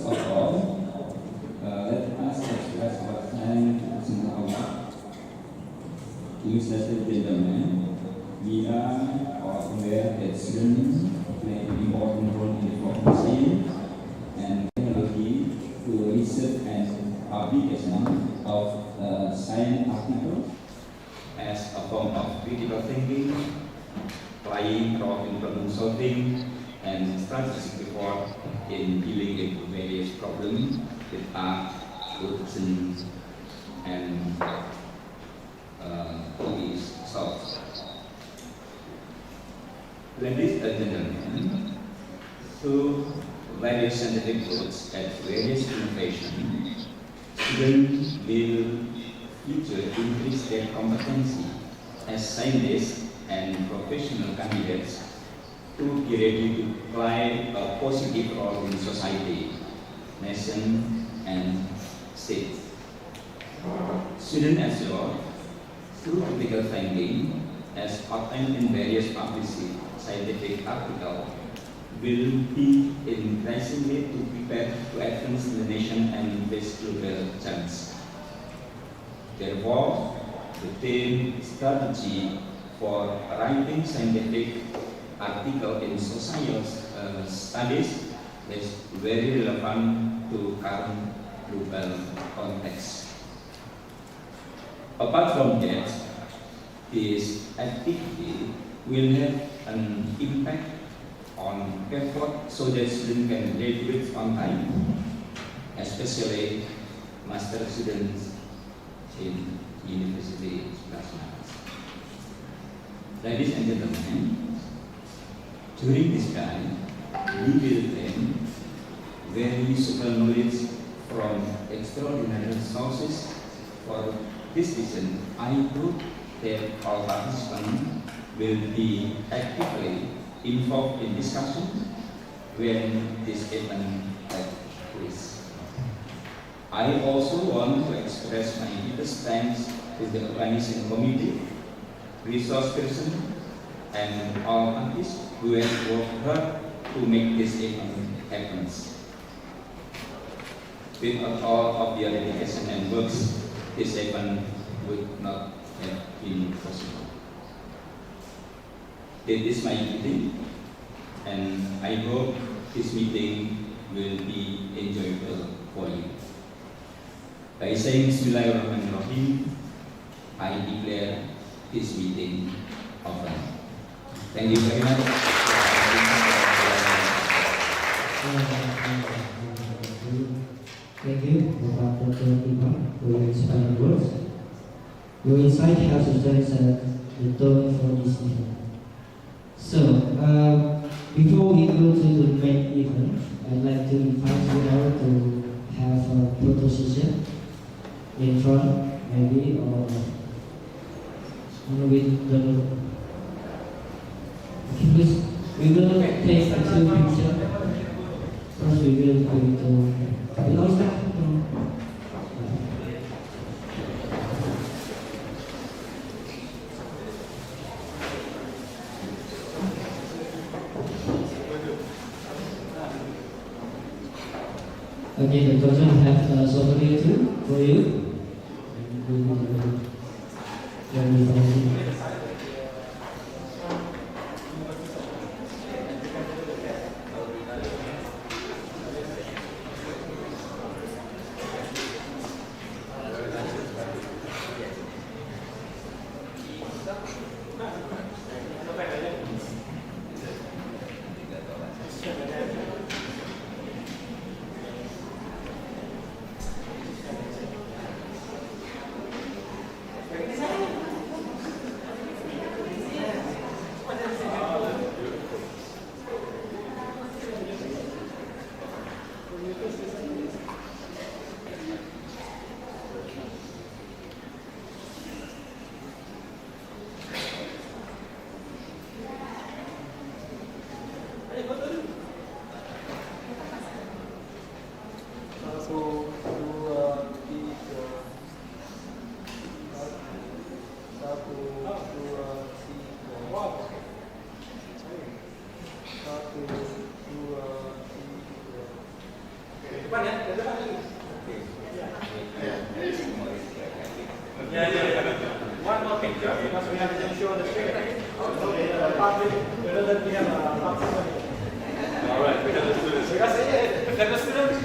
of all, let us express our thanks to Allah. Illustrated gentlemen, we are all aware that students play an important role in information and technology to research and publication of science articles as a form of critical thinking, playing a role in problem solving, and strategic effort in dealing with various problems that are urgent and to be solved. Ladies and gentlemen, through various scientific books and various innovations, students will future increase their competency as scientists and professional candidates to be ready to play a positive role in society, nation, and state. Students as well, through critical thinking, as outlined in various published scientific articles, will be increasingly to prepare to advance the nation and face global challenges. Therefore, the theme strategy for writing scientific article in social studies is very relevant to current global context. Apart from that, this activity will have an impact on effort so that students can graduate on time, especially master students in university classes. Ladies and gentlemen, during this time, we will gain very useful knowledge from extraordinary sources. For this reason, I hope that all participants will be actively involved in discussion when this event takes place. I also want to express my deepest thanks to the organizing committee, resource person, and all parties who have worked hard to make this event happen. Without all of your dedication and works, this event would not have been possible. This is my meeting, and I hope this meeting will be enjoyable for you. By saying Bismillahirrahmanirrahim, I declare this meeting open. Thank you very much. Thank you, Dr. Imam, for your inspiring words. Your insight helps us set the tone for this event. So, before we go to the main event, I'd like to invite you all to have a photo session in front, maybe, or with the. Please, we will take a two pictures. First, we will go to. Okay, the doctor have a software too for you. All right, we have the students.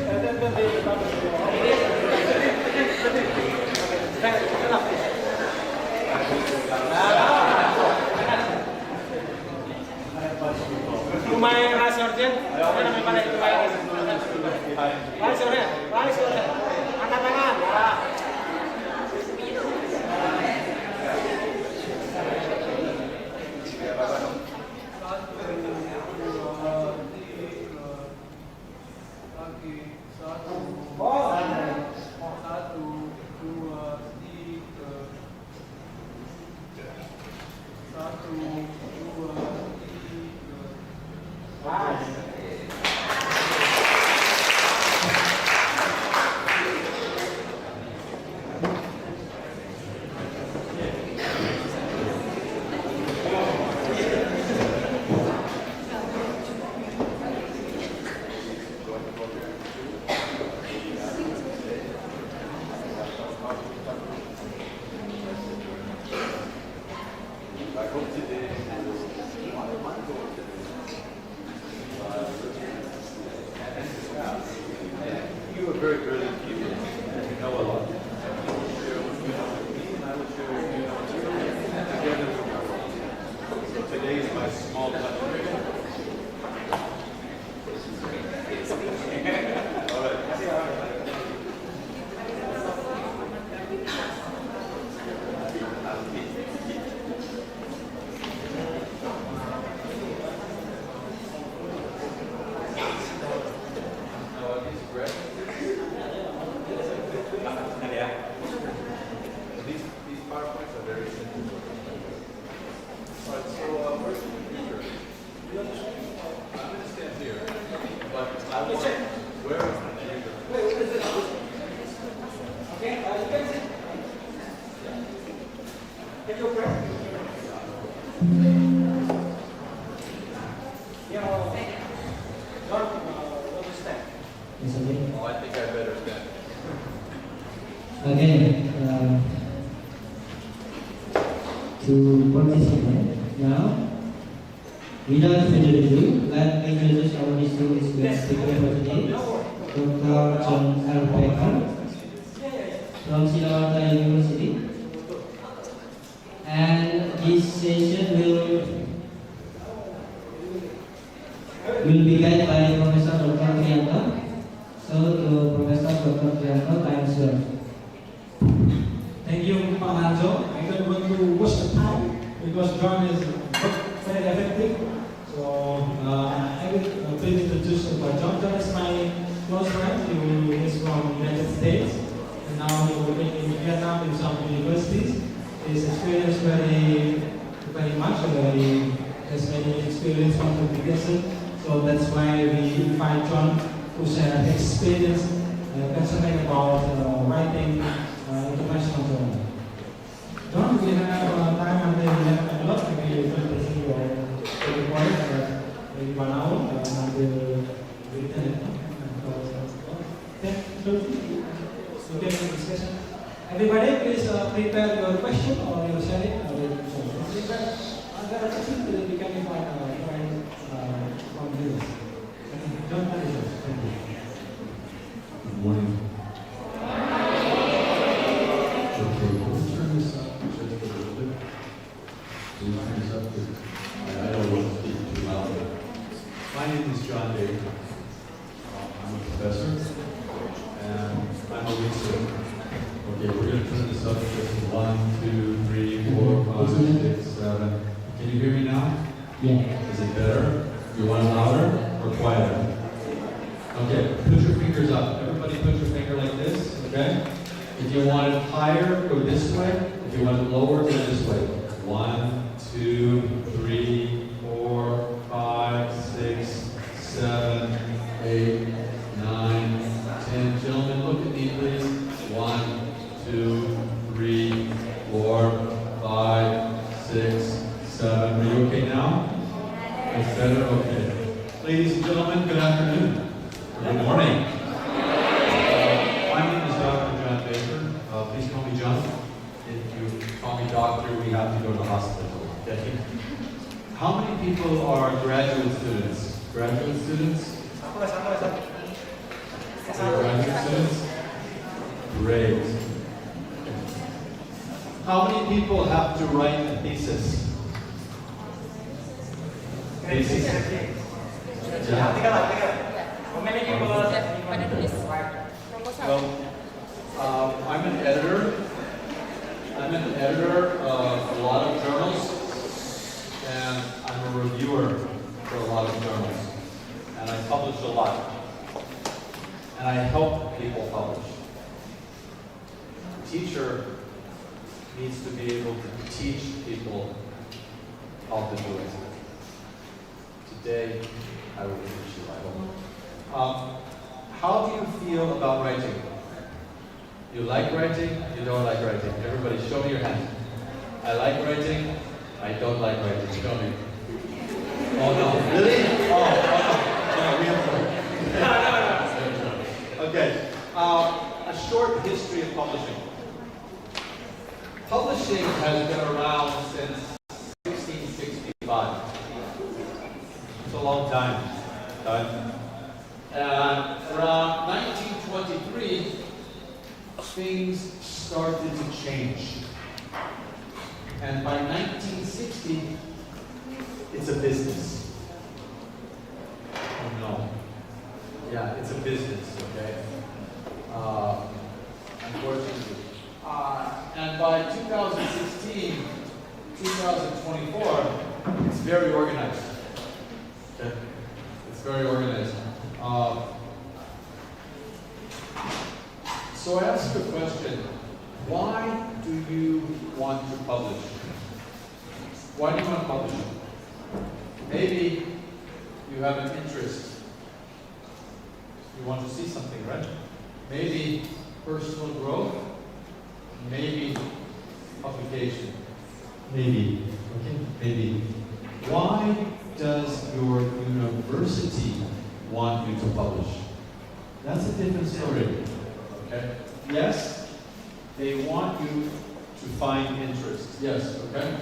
Lumayan rasornya, apa namanya pada lumayan rasornya, angkat tangan, ya. You were very brilliant people. You know a lot. I will share with you and I will share with you. Together we know. So today is my small contribution. All right. These PowerPoints are very simple. All right, so where's the computer? I'm going to stand here, but I want where is the computer? Okay, you can sit. Take your breath. Don't stand. It's okay. Oh, I think I better stand. Again, to participate now, without further ado, let me introduce our distinguished guest speaker for today, Dr. John L. Becker from Siddhartha University. And this session will be led by Professor Dr. Priyanka. So, to Professor Dr. Priyanka, time is yours. Thank you, Pak Manzo. I don't want to waste the time because John is very effective. So I will please introduce Pak John. John is my close friend. He is from United States and now he is working in Vietnam in some universities. His experience very much. He has many experience from publication. So that's why we invite John to share his experience concerning about writing international journal. John, we have time until 11 o'clock. Maybe you can listen to the point maybe 1 hour until we can. Okay, discussion. Everybody, please prepare your question or your sharing. Prepare. There are questions that we can invite friends from viewers. John, thank you. Good morning. Okay, let's turn this up just a little bit. Can you turn this up? I don't want to speak too loud. My name is John Baker. I'm a professor, and I'm a researcher. Okay, we're going to turn this up just 1, 2, 3, 4, 5, 6, 7. Can you hear me now? Yeah. Is it better? You want it louder or quieter? Okay, put your fingers up. Everybody put your finger like this, okay? If you want it higher, go this way. If you want it lower, go this way. 1, 2, 3, 4, 5, 6, 7, 8, 9, 10. Gentlemen, look at me, please. 1, 2, 3, 4, 5, 6, 7. Are you okay now? It's better? Okay. Ladies and gentlemen, good afternoon. Good morning. My name is Dr. John Baker. Please call me John. If you call me doctor, we have to go to the hospital. students? Graduate students? Satu lagi, satu lagi. Graduate students? Great. How many people have to write a thesis? Thesis? Yeah. Tiga lagi. Memiliki Well, I'm an editor. I'm an editor of a lot of journals, and I'm a reviewer for a lot of journals. And I publish a lot. And I help people publish. A teacher needs to be able to teach people how to do it. Today, I will teach you, I hope. How do you feel about writing? You like writing? You don't like writing? Everybody, show me your hand. I like writing. I don't like writing. Show me. Oh no, really? Oh no. No, we have to. Okay. A short history of publishing. Publishing has been around since 1665. It's a long time. And around 1923, things started to change. And by 1960, it's a business. Oh no. Yeah, it's a business, okay? Unfortunately. And by 2016, 2024, it's very organized. Okay? It's very organized. So I ask you a question. Why do you want to publish? Why do you want to publish? Maybe you have an interest. You want to see something, right? Maybe personal growth. Maybe publication. Maybe. Okay? Maybe. Why does your university want you to publish? That's a different story. Okay? Yes, they want you to find interest. Yes, okay?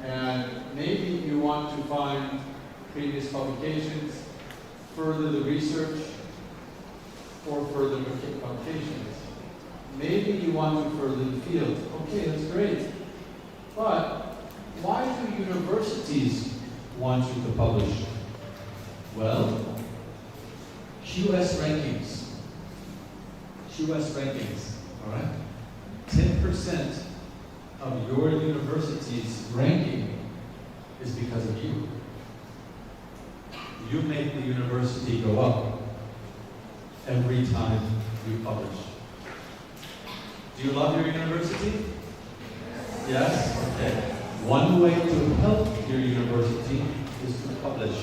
And maybe you want to find previous publications, further the research, or further publications. Maybe you want to further the field. Okay, that's great. But why do universities want you to publish? Well, QS rankings. QS rankings, all right? 10% of your university's ranking is because of you. You make the university go up every time you publish. Do you love your university? Yes? Okay. One way to help your university is to publish.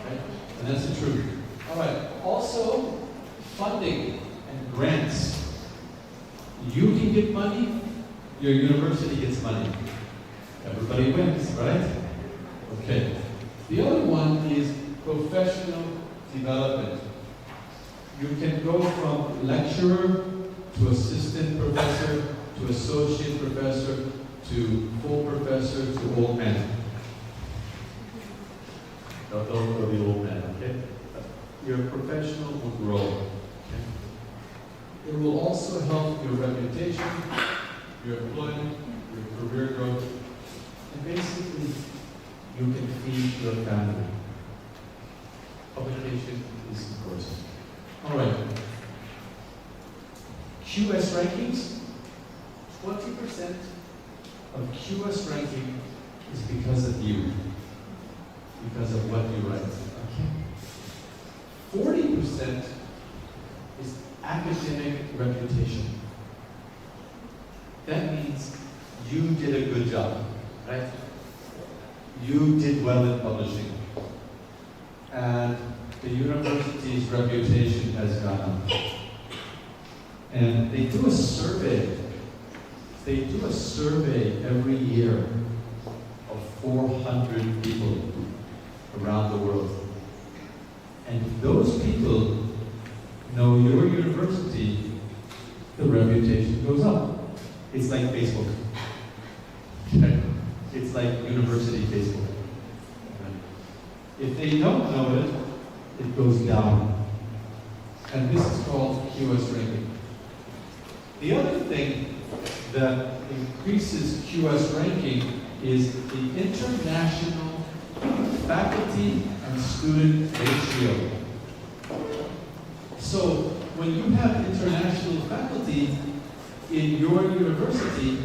Okay? And that's the truth. All right. Also, funding and grants. You can get money, your university gets money. Everybody wins, right? Okay. The other one is professional development. You can go from lecturer to assistant professor to associate professor to full professor to old man. Don't go the old man, okay? Your professional will grow. Okay? It will also help your reputation, your employment, your career growth, and basically you can feed your family. Publication is important. All right. QS rankings, 20% of QS ranking is because of you, because of what you write. Okay. 40% is academic reputation. That means you did a good job, right? You did well in publishing. And the university's reputation has gone up. And they do a survey. They do a survey every year of 400 people around the world. And if those people know your university, the reputation goes up. It's like Facebook. Okay? It's like university Facebook. Okay? If they don't know it, it goes down. And this is called QS ranking. The other thing that increases QS ranking is the international faculty and student ratio. So when you have international faculty in your university,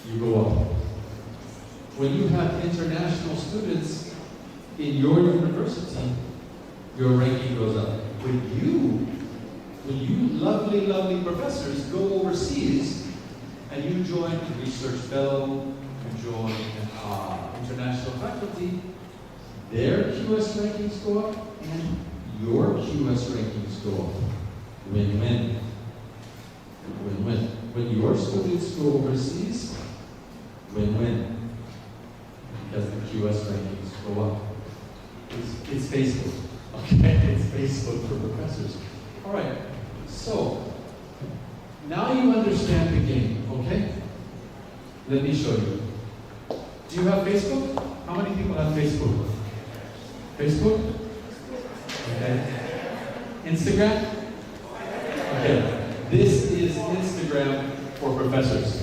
you go up. When you have international students in your university, your ranking goes up. When you lovely, lovely professors go overseas and you join a research fellow, you join international faculty, their QS rankings go up and your QS rankings go up. Win-win. Win-win. When your students go overseas, win-win. Because the QS rankings go up. It's Facebook. Okay, it's Facebook for professors. All right, so now you understand the game, okay? Let me show you. Do you have Facebook? How many people have Facebook? Facebook? Okay. Instagram? Okay. This is Instagram for professors.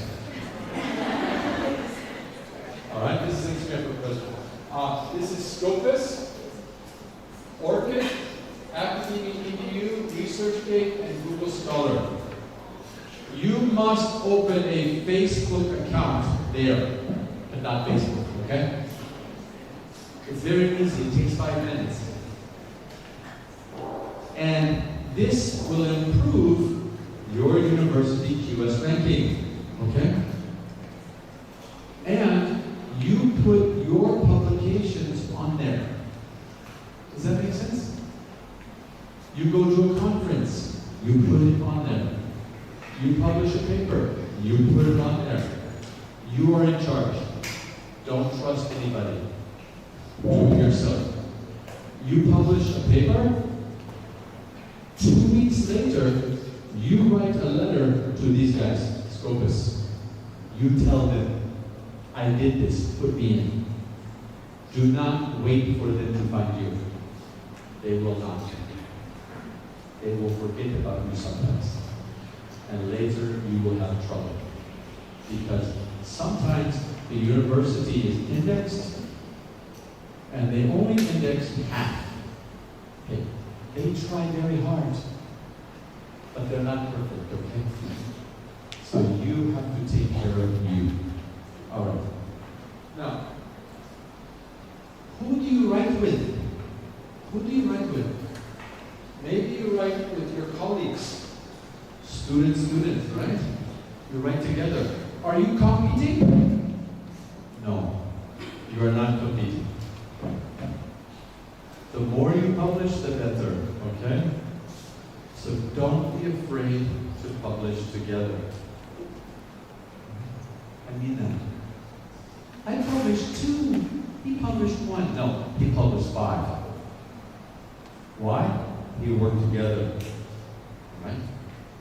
All right, this is Instagram for professors. This is Scopus, Orchid, Academia EDU, ResearchGate, and Google Scholar. You must open a Facebook account there, but not Facebook, okay? It's very easy, it takes 5 minutes. And this will improve your university QS ranking, okay? And you put your publications on there. Does that make sense? You go to a conference, you put it on there. You publish a paper, you put it on there. You are in charge. Don't trust anybody. Do it yourself. You publish a paper, 2 weeks later, you write a letter to these guys, Scopus. You tell them, I did this, put me in. Do not wait for them to find you. They will not. They will forget about you sometimes. And later you will have trouble. Because sometimes the university is indexed and they only index half. Okay. They try very hard, but they're not perfect, okay? So you have to take care of you. All right. Now, who do you write with? Who do you write with? Maybe you write with your colleagues. Students, right? You write together. Are you competing? No, you are not competing. The more you publish, the better, okay? So don't be afraid to publish together. I mean that. I published 2, he published 1. No, he published 5. Why? We work together, right?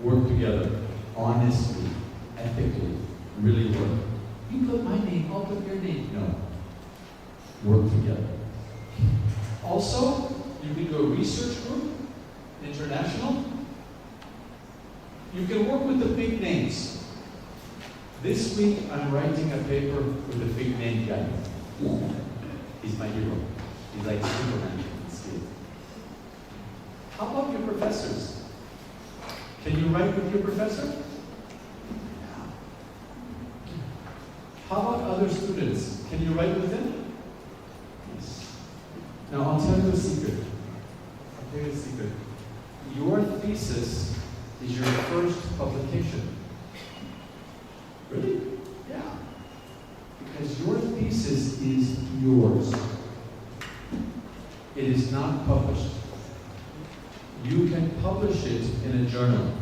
Work together, honestly, ethically, really work. You put my name, I'll put your name. No. Work together. Also, you can do a research group, international. You can work with the big names. This week, I'm writing a paper with a big name guy. He's my hero. He's like Superman. How about your professors? Can you write with your professor? How about other students? Can you write with them? Yes. Now I'll tell you a secret. I'll tell you a secret. Your thesis is your first publication. Really? Yeah. Because your thesis is yours. It is not published. You can publish it in a journal.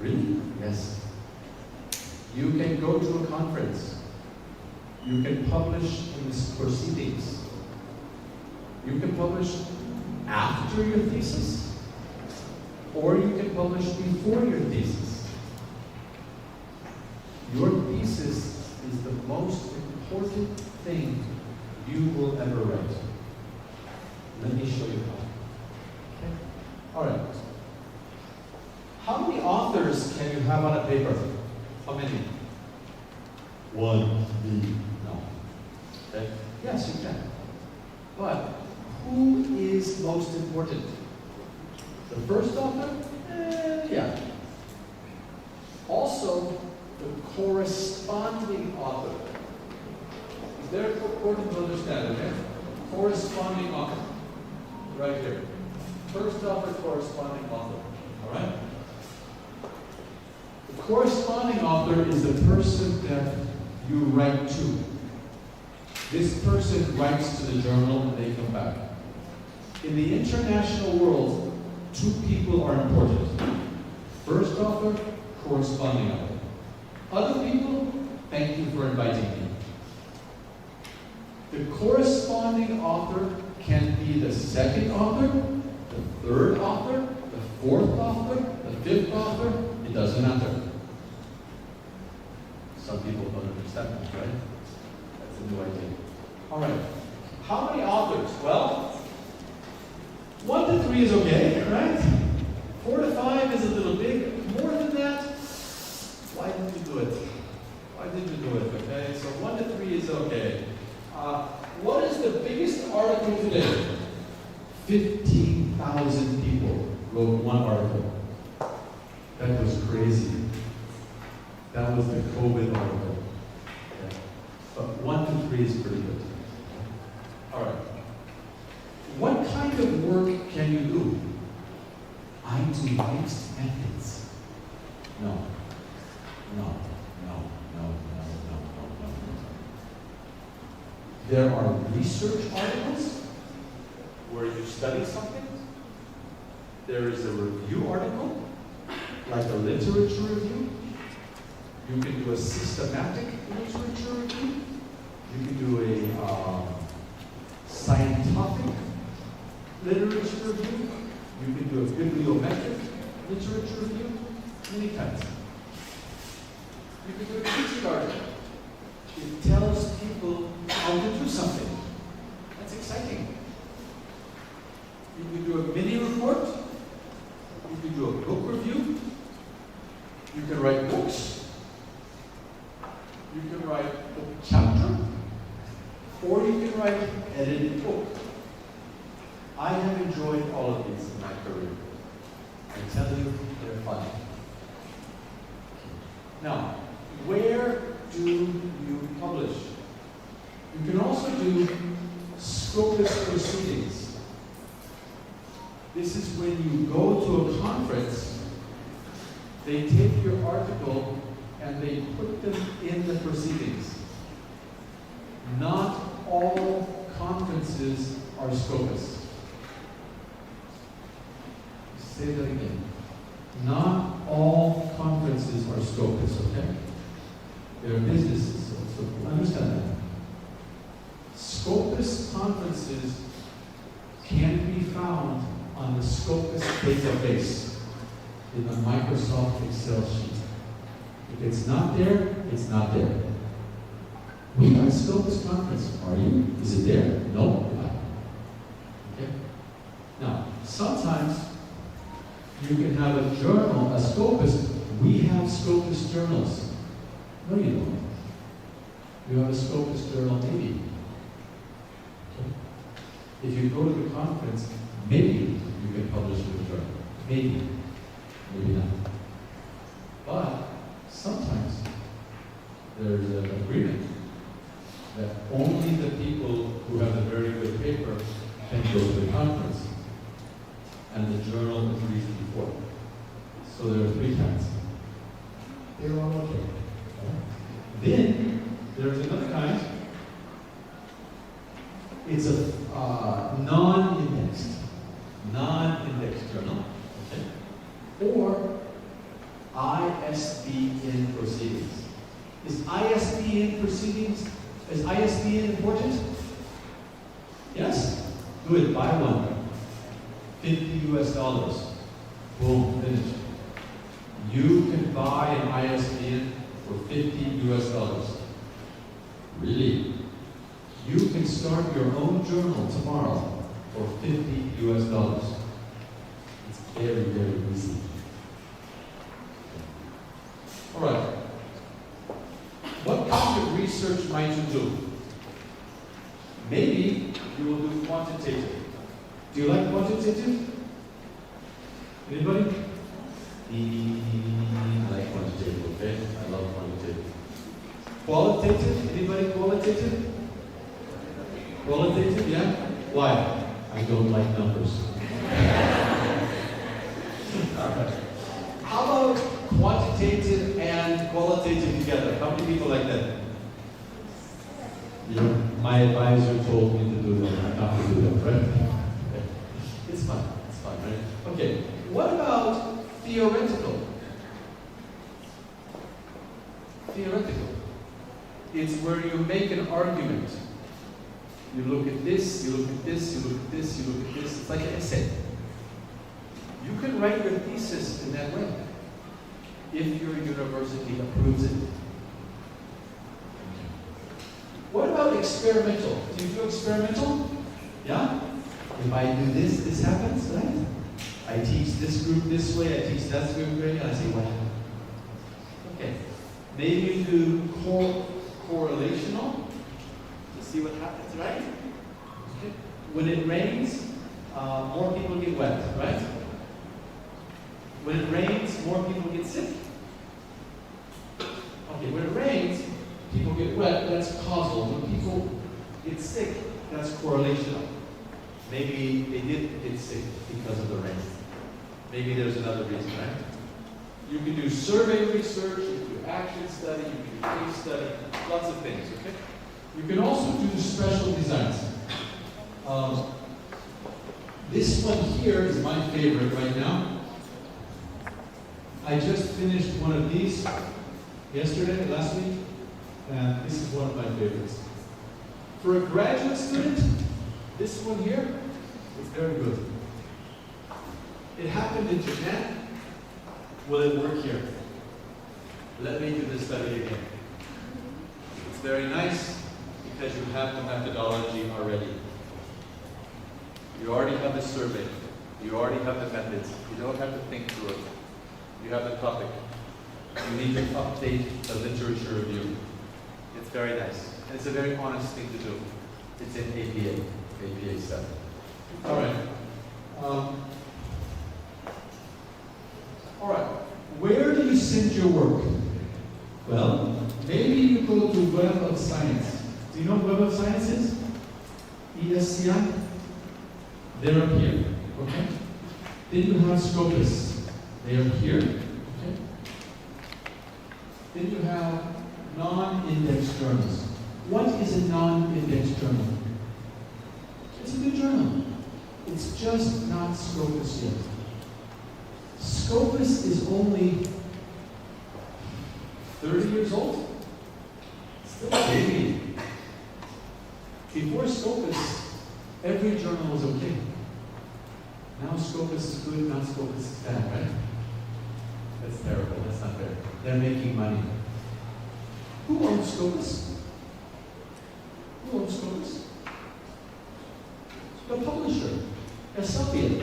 Really? Yes. You can go to a conference. You can publish in the proceedings. You can publish after your thesis, or you can publish before your thesis. Your thesis is the most important thing you will ever write. Let me show you how. Okay? All right. How many authors can you have on a paper? How many? One. No. Okay? Yes, you can. But who is most important? The first author? Yeah. Also, the corresponding author. Is there important to understand, okay? Corresponding author. Right here. First author, corresponding author. All right? The corresponding author is the person that you write to. This person writes to the journal and they come back. In the international world, two people are important. First author, corresponding author. Other people, thank you for inviting me. The corresponding author can be the second author, the third author, the fourth author, the fifth author. It doesn't matter. Some people don't understand that, right? That's a new idea. All right. How many authors? Well, 1 to 3 is okay, right? 4 to 5 is a little big. More than that, why didn't you do it? Why didn't you do it? Okay, so 1 to 3 is okay. What is the biggest article today? 15,000 people wrote one article. That was crazy. That was the COVID article. Okay. But 1 to 3 is pretty good. All right. What kind of work can you do? I do mixed methods. No. There are research articles where you study something. There is a review article, like a literature review. You can do a systematic literature review. You can do a scientific literature review. You can do a bibliometric literature review. Many kinds. You can do a teaching article. It tells people how to do something. That's exciting. You can do a mini report. You can do a book review. You can write books. You can write a chapter. Or you can write an edited book. I have enjoyed all of these in my career. I tell you, they're fun. Now, where do you publish? You can also do scopus proceedings. This is when you go to a conference, they take your article and they put them in the proceedings. Not all conferences are scopus. Say that again. Not all conferences are scopus, okay? There are businesses, so understand that. Scopus conferences can be found on the Scopus database in the Microsoft Excel sheet. If it's not there, it's not there. We are at Scopus conference, are you? Is it there? No? Okay. Now, sometimes you can have a journal, a Scopus. We have Scopus journals. No, you don't. You have a Scopus journal, maybe. Okay. If you go to the conference, maybe you can publish in the journal. Maybe. Maybe not. But sometimes there's an agreement that only the people who have a very good paper can go to the conference. And the journal agrees before. So there are 3 kinds. They're all okay. Then there's another kind. It's a non-indexed journal, okay? Or ISBN proceedings. Is ISBN important? Yes? Good, buy one. $50. Boom, finished. You can buy an ISBN for $50. Really? You can start your own journal tomorrow for $50 US. It's very, very easy. All right. What kind of research might you do? Maybe you will do quantitative. Do you like quantitative? Anybody? I like quantitative, okay? I love quantitative. Qualitative? Anybody qualitative? Qualitative, yeah? Why? I don't like numbers. Alright. How about quantitative and qualitative together? How many people like that? Yeah. My advisor told me to do that, not to do that, right? Okay. It's fun, right? Okay, what about theoretical? Theoretical. It's where you make an argument. You look at this, you look at this, you look at this, you look at this. It's like an essay. You can write your thesis in that way if your university approves it. What about experimental? Do you do experimental? Yeah? If I do this, this happens, right? I teach this group this way, I teach that group way, and I say, what happened? Okay. Maybe you do correlational to see what happens, right? Okay. When it rains, more people get wet, right? When it rains, more people get sick. Okay, when it rains, people get wet, that's causal. When people get sick, that's correlational. Maybe they did get sick because of the rain. Maybe there's another reason, right? You can do survey research, you can do action study, you can do case study, lots of things, okay? You can also do special designs. This one here is my favorite right now. I just finished one of these yesterday, last week, and this is one of my favorites. For a graduate student, this one here is very good. It happened in Japan. Will it work here? Let me do the study again. It's very nice because you have the methodology already. You already have the survey. You already have the methods. You don't have to think through it. You have the topic. You need to update the literature review. It's very nice. And it's a very honest thing to do. It's in APA 7. All right. All right. Where do you send your work? Well, maybe you go to Web of Science. Do you know what Web of Science is? ESCI? They're up here. Okay. Then you have Scopus. They are here. Okay. Then you have non-index journals. What is a non-index journal? It's a good journal. It's just not Scopus yet. Scopus is only 30 years old. Still a baby. Before Scopus, every journal was okay. Now Scopus is good, now Scopus is bad, right? That's terrible, that's not fair. They're making money. Who owns Scopus? Who owns Scopus? The publisher, Elsevier.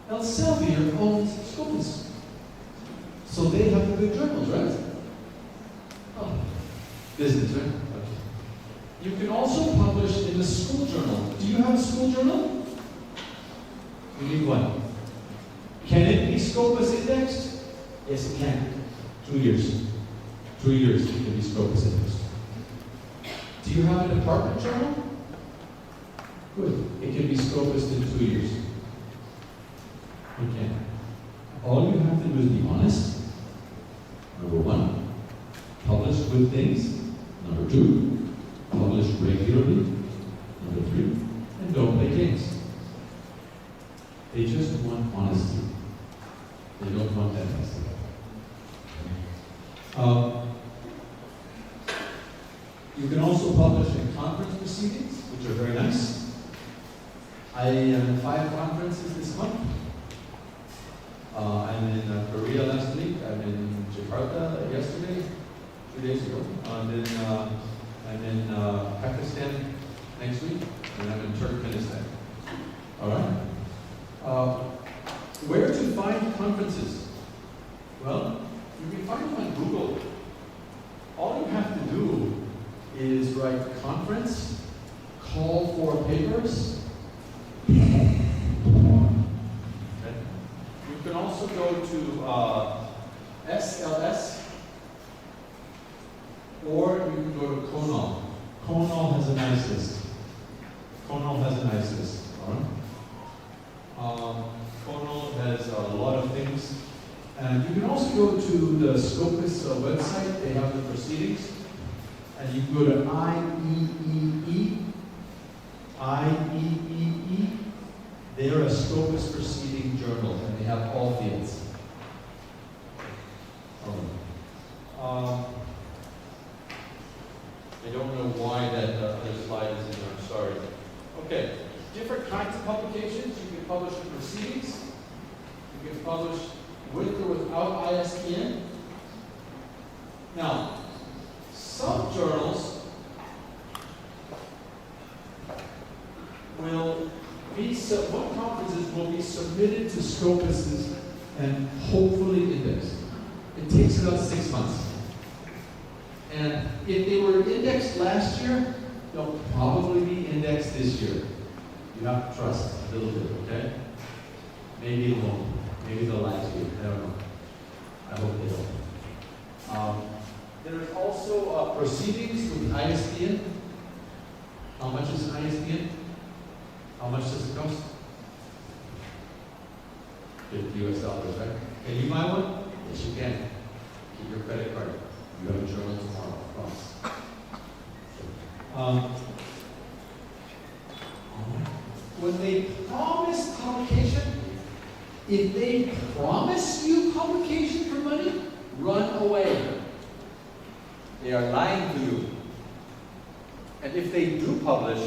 Elsevier owns Scopus. So they have the good journals, right? Oh, business, right? Okay. You can also publish in the school journal. Do you have a school journal? You need one. Can it be Scopus indexed? Yes, it can. 2 years. 2 years it can be Scopus indexed. Do you have a department journal? Good. It can be Scopus in 2 years. You can. All you have to do is be honest. Number one, publish good things. Number two, publish regularly. Number three, and don't play games. They just want honesty. They don't want that mess. You can also publish in conference proceedings, which are very nice. I am in 5 conferences this month. I'm in Korea last week. I'm in Jakarta yesterday, 2 days ago. Then I'm in Pakistan next week, and I'm in Turkmenistan. All right? Where to find conferences? Well, you can find them on Google. All you have to do is write conference, call for papers. Okay. You can also go to SLS, or you can go to Konal. Konal has a nice list. Konal has a nice list. All right? Konal has a lot of things. And you can also go to the Scopus website. They have the proceedings. And you can go to IEEE. They are a Scopus proceeding journal, and they have all fields. I don't know why that other slide is in there, I'm sorry. Okay, different kinds of publications. You can publish in proceedings. You can publish with or without ISBN. Now, some journals will be, what conferences will be submitted to Scopuses and hopefully indexed. It takes about 6 months. And if they were indexed last year, they'll probably be indexed this year. You have to trust a little bit, okay? Maybe it won't. Maybe they'll last year. I don't know. I hope they don't. There's also proceedings with ISBN. How much is an ISBN? How much does it cost? $50 US, right? Can you buy one? Yes, you can. Keep your credit card. You have a journal tomorrow, I promise. When they promise publication, if they promise you publication for money, run away. They are lying to you. And if they do publish,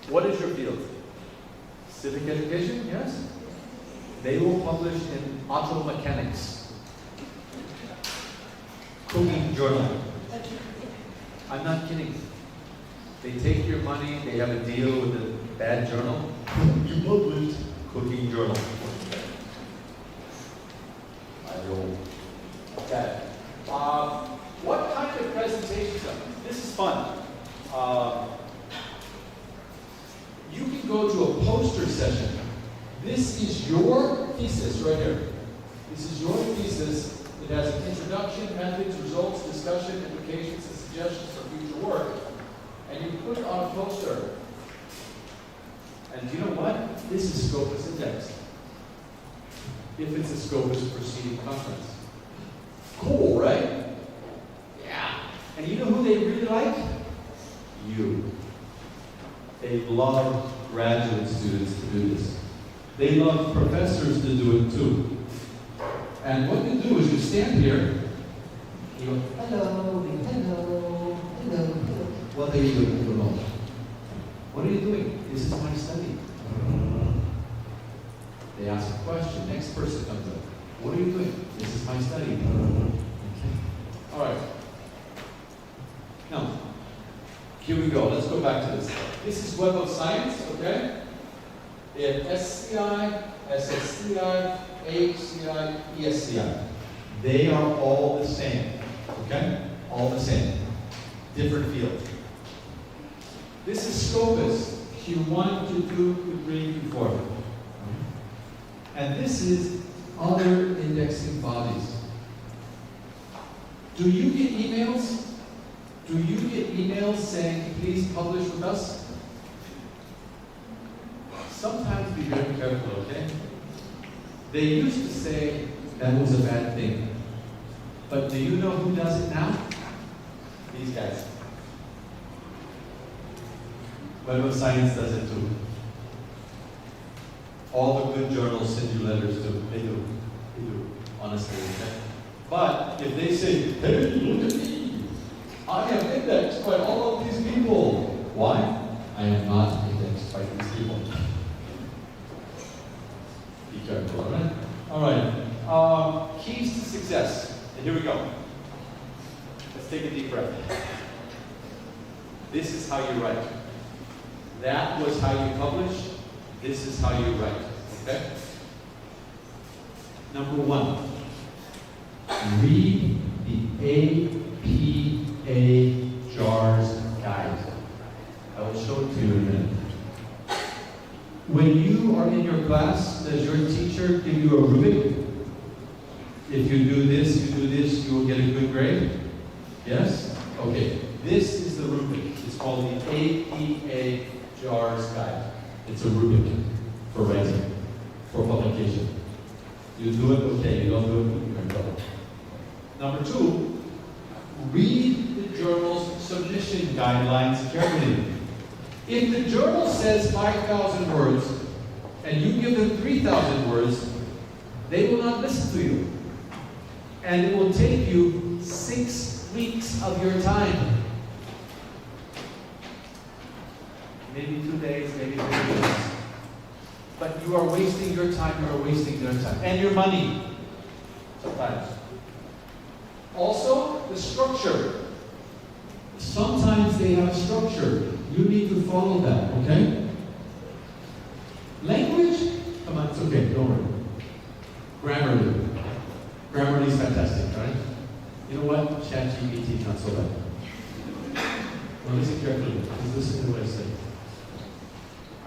what is your field? Civic education, yes? They will publish in auto mechanics. Cooking journal. I'm not kidding. They take your money, they have a deal with a bad journal. You published cooking journal. Okay. What kind of presentations? This is fun. You can go to a poster session. This is your thesis right here. This is your thesis. It has an introduction, methods, results, discussion, implications, and suggestions for future work. And you put it on a poster. And you know what? This is Scopus indexed. If it's a Scopus proceeding conference. Cool, right? Yeah. And you know who they really like? You. They love graduate students to do this. They love professors to do it too. And what you do is you stand here, you go, hello, hello, hello, hello. What are you doing? You know. What are you doing? This is my study. They ask a question. Next person comes up. What are you doing? This is my study. Okay. All right. Now, here we go. Let's go back to this. This is Web of Science, okay? They have SCI, SSCI, AHCI, ESCI. They are all the same, okay? All the same. Different field. This is Scopus, Q1, Q2, Q3, Q4. And this is other indexing bodies. Do you get emails? Do you get emails saying, please publish with us? Sometimes be very careful, okay? They used to say that was a bad thing. But do you know who does it now? These guys. Web of Science does it too. All the good journals send you letters too. They do. They do. Honestly, okay? But if they say, hey, look at me. I am indexed by all of these people. Why? I am not indexed by these people. Be careful, all right? All right. Keys to success. And here we go. Let's take a deep breath. This is how you write. That was how you publish. This is how you write. Okay? Number 1. Read the APA JARS guide. I will show it to you in a minute. When you are in your class, does your teacher give you a rubric? If you do this, you will get a good grade? Yes? Okay. This is the rubric. It's called the APA JARS guide. It's a rubric for writing, for publication. You do it, okay. You don't do it, you're in trouble. Number 2, read the journal's submission guidelines carefully. If the journal says 5,000 words and you give them 3,000 words, they will not listen to you. And it will take you 6 weeks of your time. Maybe 2 days, maybe 3 days. But you are wasting your time, you are wasting their time. And your money, sometimes. Also, the structure. Sometimes they have structure. You need to follow that, okay? Language? Come on, it's okay, don't worry. Grammarly. Grammarly is fantastic, right? You know what? ChatGPT is not so bad. Well, listen carefully, because listen to what I say.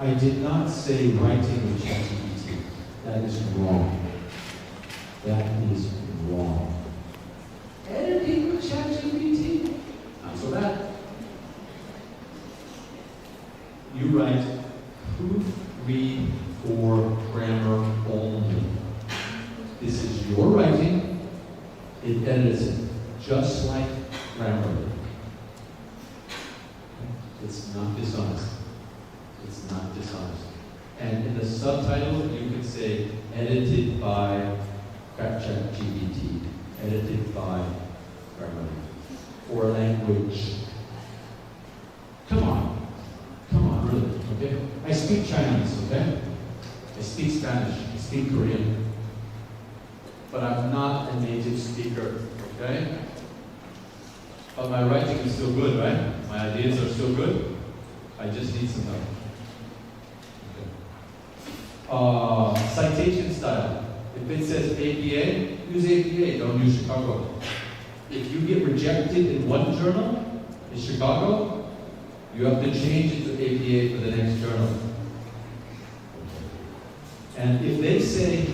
I did not say writing with ChatGPT. That is wrong. That is wrong. Editing with ChatGPT? Not so bad. You write proofread for grammar only. This is your writing. It edits it just like Grammarly. It's not dishonest. It's not dishonest. And in the subtitle, you can say edited by ChatGPT, edited by Grammarly. For language. Come on, really, okay? I speak Chinese, okay? I speak Spanish, I speak Korean. But I'm not a native speaker, okay? But my writing is still good, right? My ideas are still good. I just need some help. Okay. Citation style. If it says APA, use APA, don't use Chicago. If you get rejected in one journal, in Chicago, you have to change it to APA for the next journal. And if they say,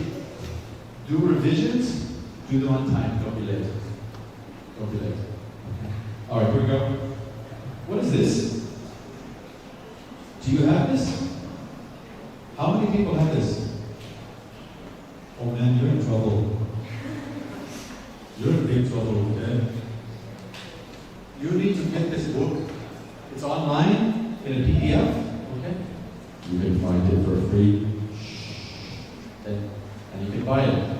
do revisions, do them on time, don't be late. Don't be late. Okay. All right, here we go. What is this? Do you have this? How many people have this? Oh man, you're in trouble. You're in big trouble, okay? You need to get this book. It's online in a PDF, okay? You can find it for free. And you can buy it.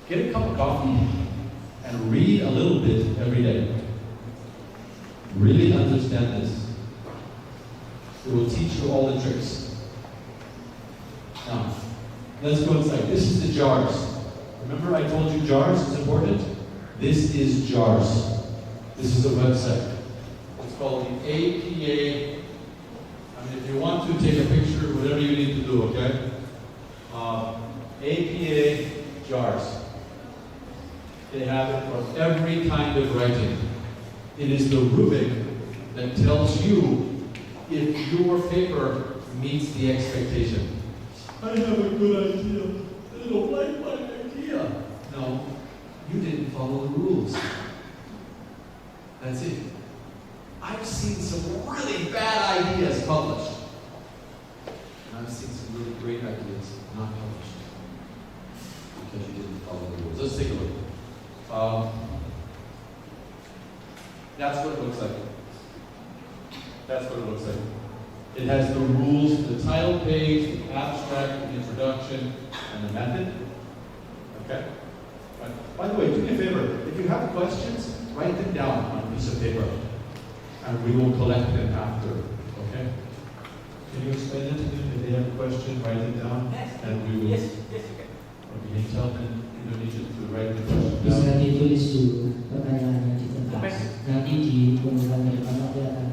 Get a cup of coffee and read a little bit every day. Really understand this. It will teach you all the tricks. Now, let's go inside. This is the JARS. Remember I told you JARS is important? This is JARS. This is a website. It's called the APA. I mean, if you want to take a picture, whatever you need to do, okay? APA JARS. They have it for every kind of writing. It is the rubric that tells you if your paper meets the expectation. I have a good idea. They don't like my idea. No, you didn't follow the rules. That's it. I've seen some really bad ideas published. And I've seen some really great ideas not published. Because you didn't follow the rules. Let's take a look. That's what it looks like. That's what it looks like. It has the rules, the title page, the abstract, the introduction, and the method. Okay? Right. By the way, do me a favor. If you have questions, write them down on a piece of paper. And we will collect them after. Okay? Can you explain it to them? If they have a question, write it down. Yes. And we will. Yes, you can. Okay, can you tell them in Indonesia to write the question Bisa down? ditulis dulu pertanyaannya di kertas. Oke. Nanti di pengumuman ke depan nanti akan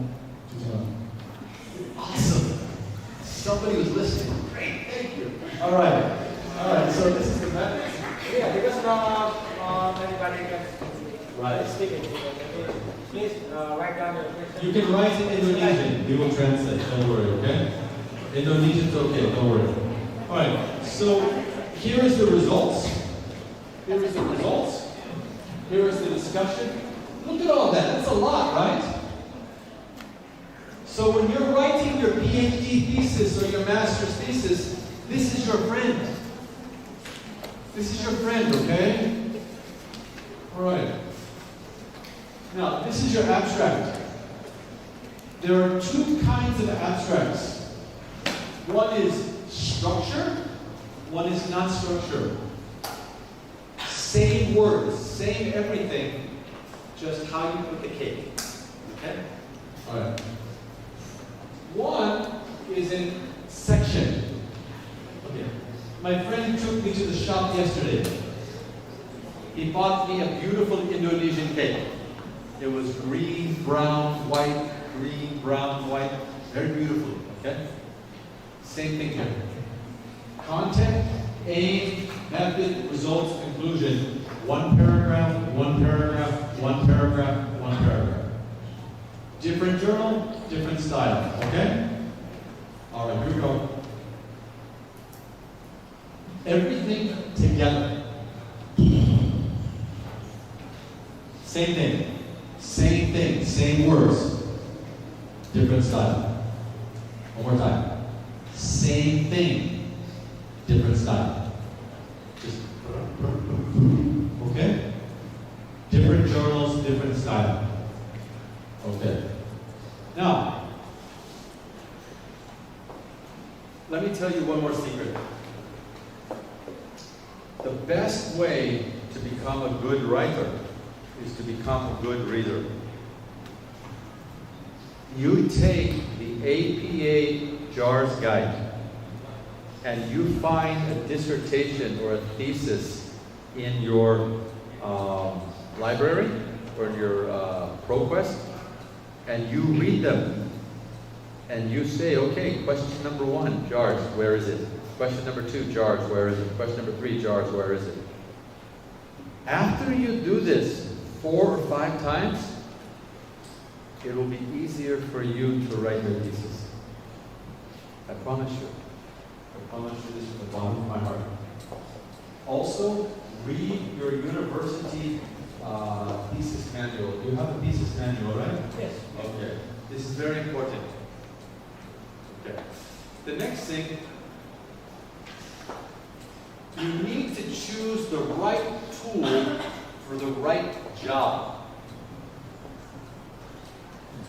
dijawab. Somebody was listening. Great, thank you. All right. So this is the method. Yeah, because not everybody can Right. speak it. Please write down your question. You can write in Indonesian. We will translate. Don't worry, okay? Indonesian's okay. Don't worry. All right. So here is the results. Here is the results. Here is the discussion. Look at all that. That's a lot, right? So when you're writing your PhD thesis or your master's thesis, this is your friend. This is your friend, okay? All right. Now, this is your abstract. There are two kinds of abstracts. One is structure, one is not structure. Same words, same everything, just how you put the cake. Okay? All right. One is in section. Okay. My friend took me to the shop yesterday. He bought me a beautiful Indonesian cake. It was green, brown, white, green, brown, white. Very beautiful, okay? Same thing here. Content, aim, method, results, conclusion. One paragraph, one paragraph, one paragraph, one paragraph. Different journal, different style, okay? All right, here we go. Everything together. Same thing. Same thing, same words. Different style. One more time. Same thing. Different style. Just okay? Different journals, different style. Okay. Now, let me tell you one more secret. The best way to become a good writer is to become a good reader. You take the APA JARS guide and you find a dissertation or a thesis in your library or in your ProQuest, and you read them and you say, okay, question number 1, JARS, where is it? Question number 2, JARS, where is it? Question number 3, JARS, where is it? After you do this 4 or 5 times, it will be easier for you to write your thesis. I promise you. I promise you this from the bottom of my heart. Also, read your university thesis manual. You have a thesis manual, right? Yes. Okay. This is very important. Okay. The next thing, you need to choose the right tool for the right job.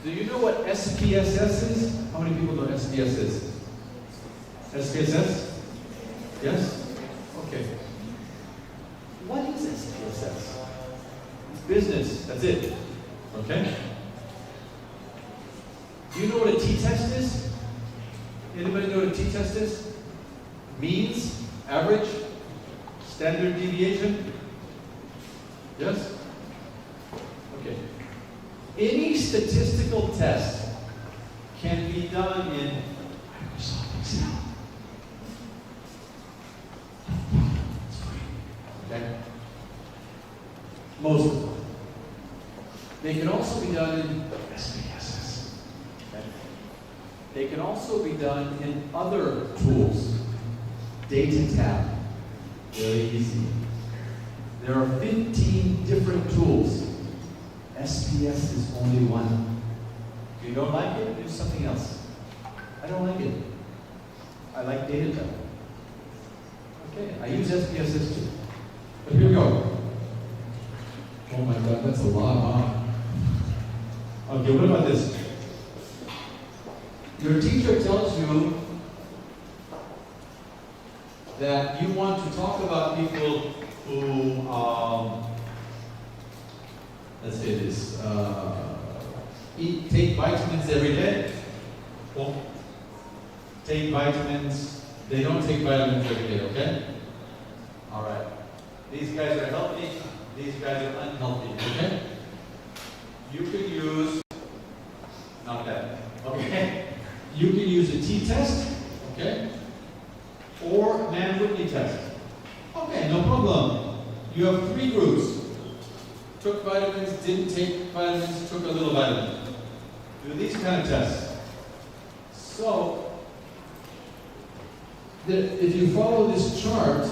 Do you know what SPSS is? How many people know SPSS is? SPSS? Yes? Okay. What is SPSS? It's business. That's it. Okay? Do you know what a t-test is? Anybody know what a t-test is? Means, average, standard deviation? Yes? Okay. Any statistical test can be done in Microsoft Excel. Okay? Most of them. They can also be done in SPSS. Okay? They can also be done in other tools. Data tab. Very easy. There are 15 different tools. SPS is only one. If you don't like it, do something else. I don't like it. I like data tab. Okay, I use SPSS too. But here we go. Oh my God, that's a lot, huh? Okay, what about this? Your teacher tells you that you want to talk about people who, let's say this, take vitamins every day. Well, take vitamins, they don't take vitamins every day, okay? All right. These guys are healthy, these guys are unhealthy, okay? You could use, not that, okay? You can use a t-test, Okay? Or Mann-Whitney test. Okay, no problem. You have 3 groups. Took vitamins, didn't take vitamins, took a little vitamin. Do these kind of tests. So, if you follow this chart,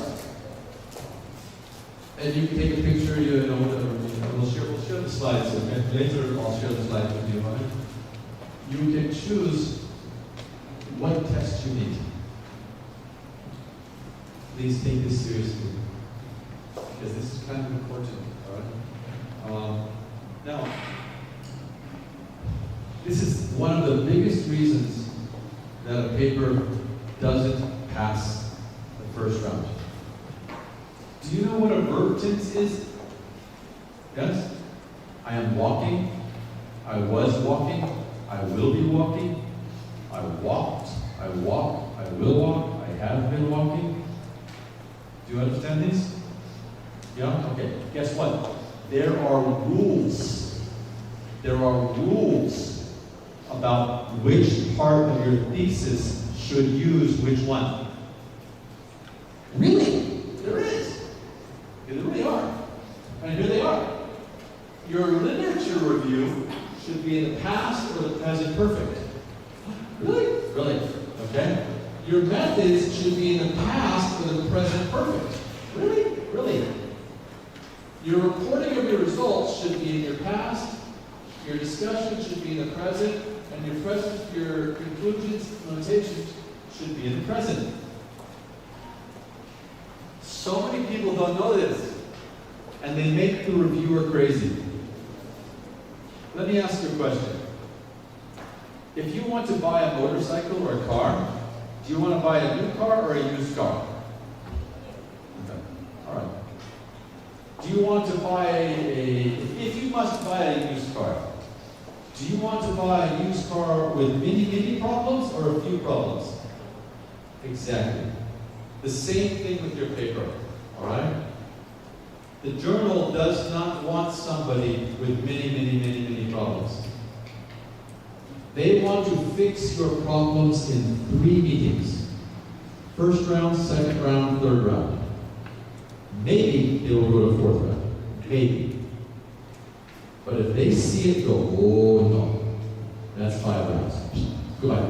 and you can take a picture, we'll share the slides, okay? Later I'll share the slides with you, right? You can choose what test you need. Please take this seriously, because this is kind of important, all right? Now, this is one of the biggest reasons that a paper doesn't pass the first round. Do you know what a verb tense is? Yes? I am walking, I was walking, I will be walking, I walked, I walk, I will walk, I have been walking. Do you understand this? Yeah? Okay. Guess what? There are rules. There are rules about which part of your thesis should use which one. Really? There is. There really are. And here they are. Your literature review should be in the past or the present perfect. Really? Really. Okay? Your methods should be in the past or the present perfect. Really? Really. Your reporting of your results should be in your past, your discussion should be in the present, and your conclusions, notations should be in the present. So many people don't know this, and they make the reviewer crazy. Let me ask you a question. If you want to buy a motorcycle or a car, do you want to buy a new car or a used car? Okay. All right. Do you want to buy if you must buy a used car, do you want to buy a used car with many problems or a few problems? Exactly. The same thing with your paper, all right? The journal does not want somebody with many problems. They want to fix your problems in 3 meetings. First round, second round, third round. Maybe they will go to 4th round. Maybe. But if they see it go, oh no, that's 5 rounds. Goodbye.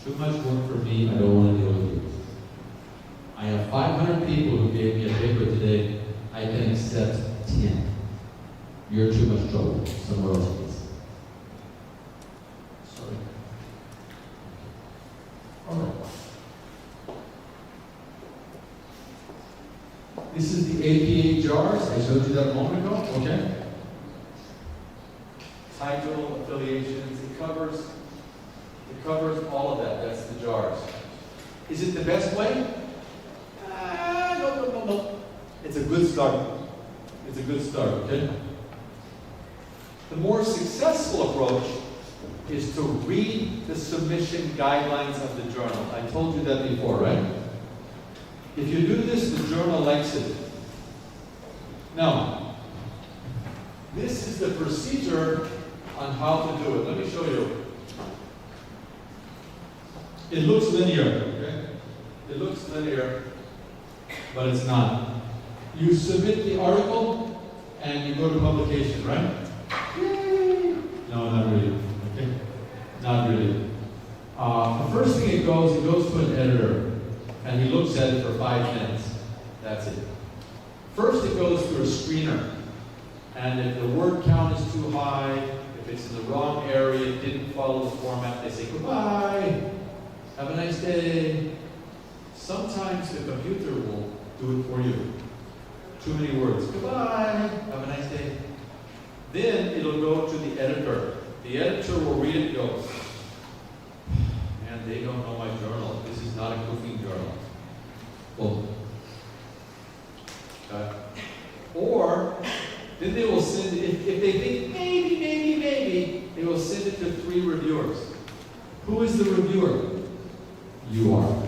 Too much work for me, I don't want to deal with you. I have 500 people who gave me a paper today. I can accept 10. You're too much trouble. Somewhere else, please. Sorry. All right. This is the APA jars. I showed you that a moment ago. Okay. Title, affiliations. It covers all of that. That's the jars. Is it the best way? No. It's a good start. It's a good start, okay? The more successful approach is to read the submission guidelines of the journal. I told you that before, right? If you do this, the journal likes it. Now, this is the procedure on how to do it. Let me show you. It looks linear, okay? It looks linear, but it's not. You submit the article and you go to publication, right? Yay! No, not really. Okay? Not really. The first thing it goes to an editor, and he looks at it for 5 minutes. That's it. First it goes through a screener, and if the word count is too high, if it's in the wrong area, didn't follow the format, they say goodbye, have a nice day. Sometimes the computer will do it for you. Too many words. Goodbye, have a nice day. Then it'll go to the editor. The editor will read it and go, man, they don't know my journal. This is not a cooking journal. Well, or then they will send, if they think maybe, they will send it to 3 reviewers. Who is the reviewer? You are.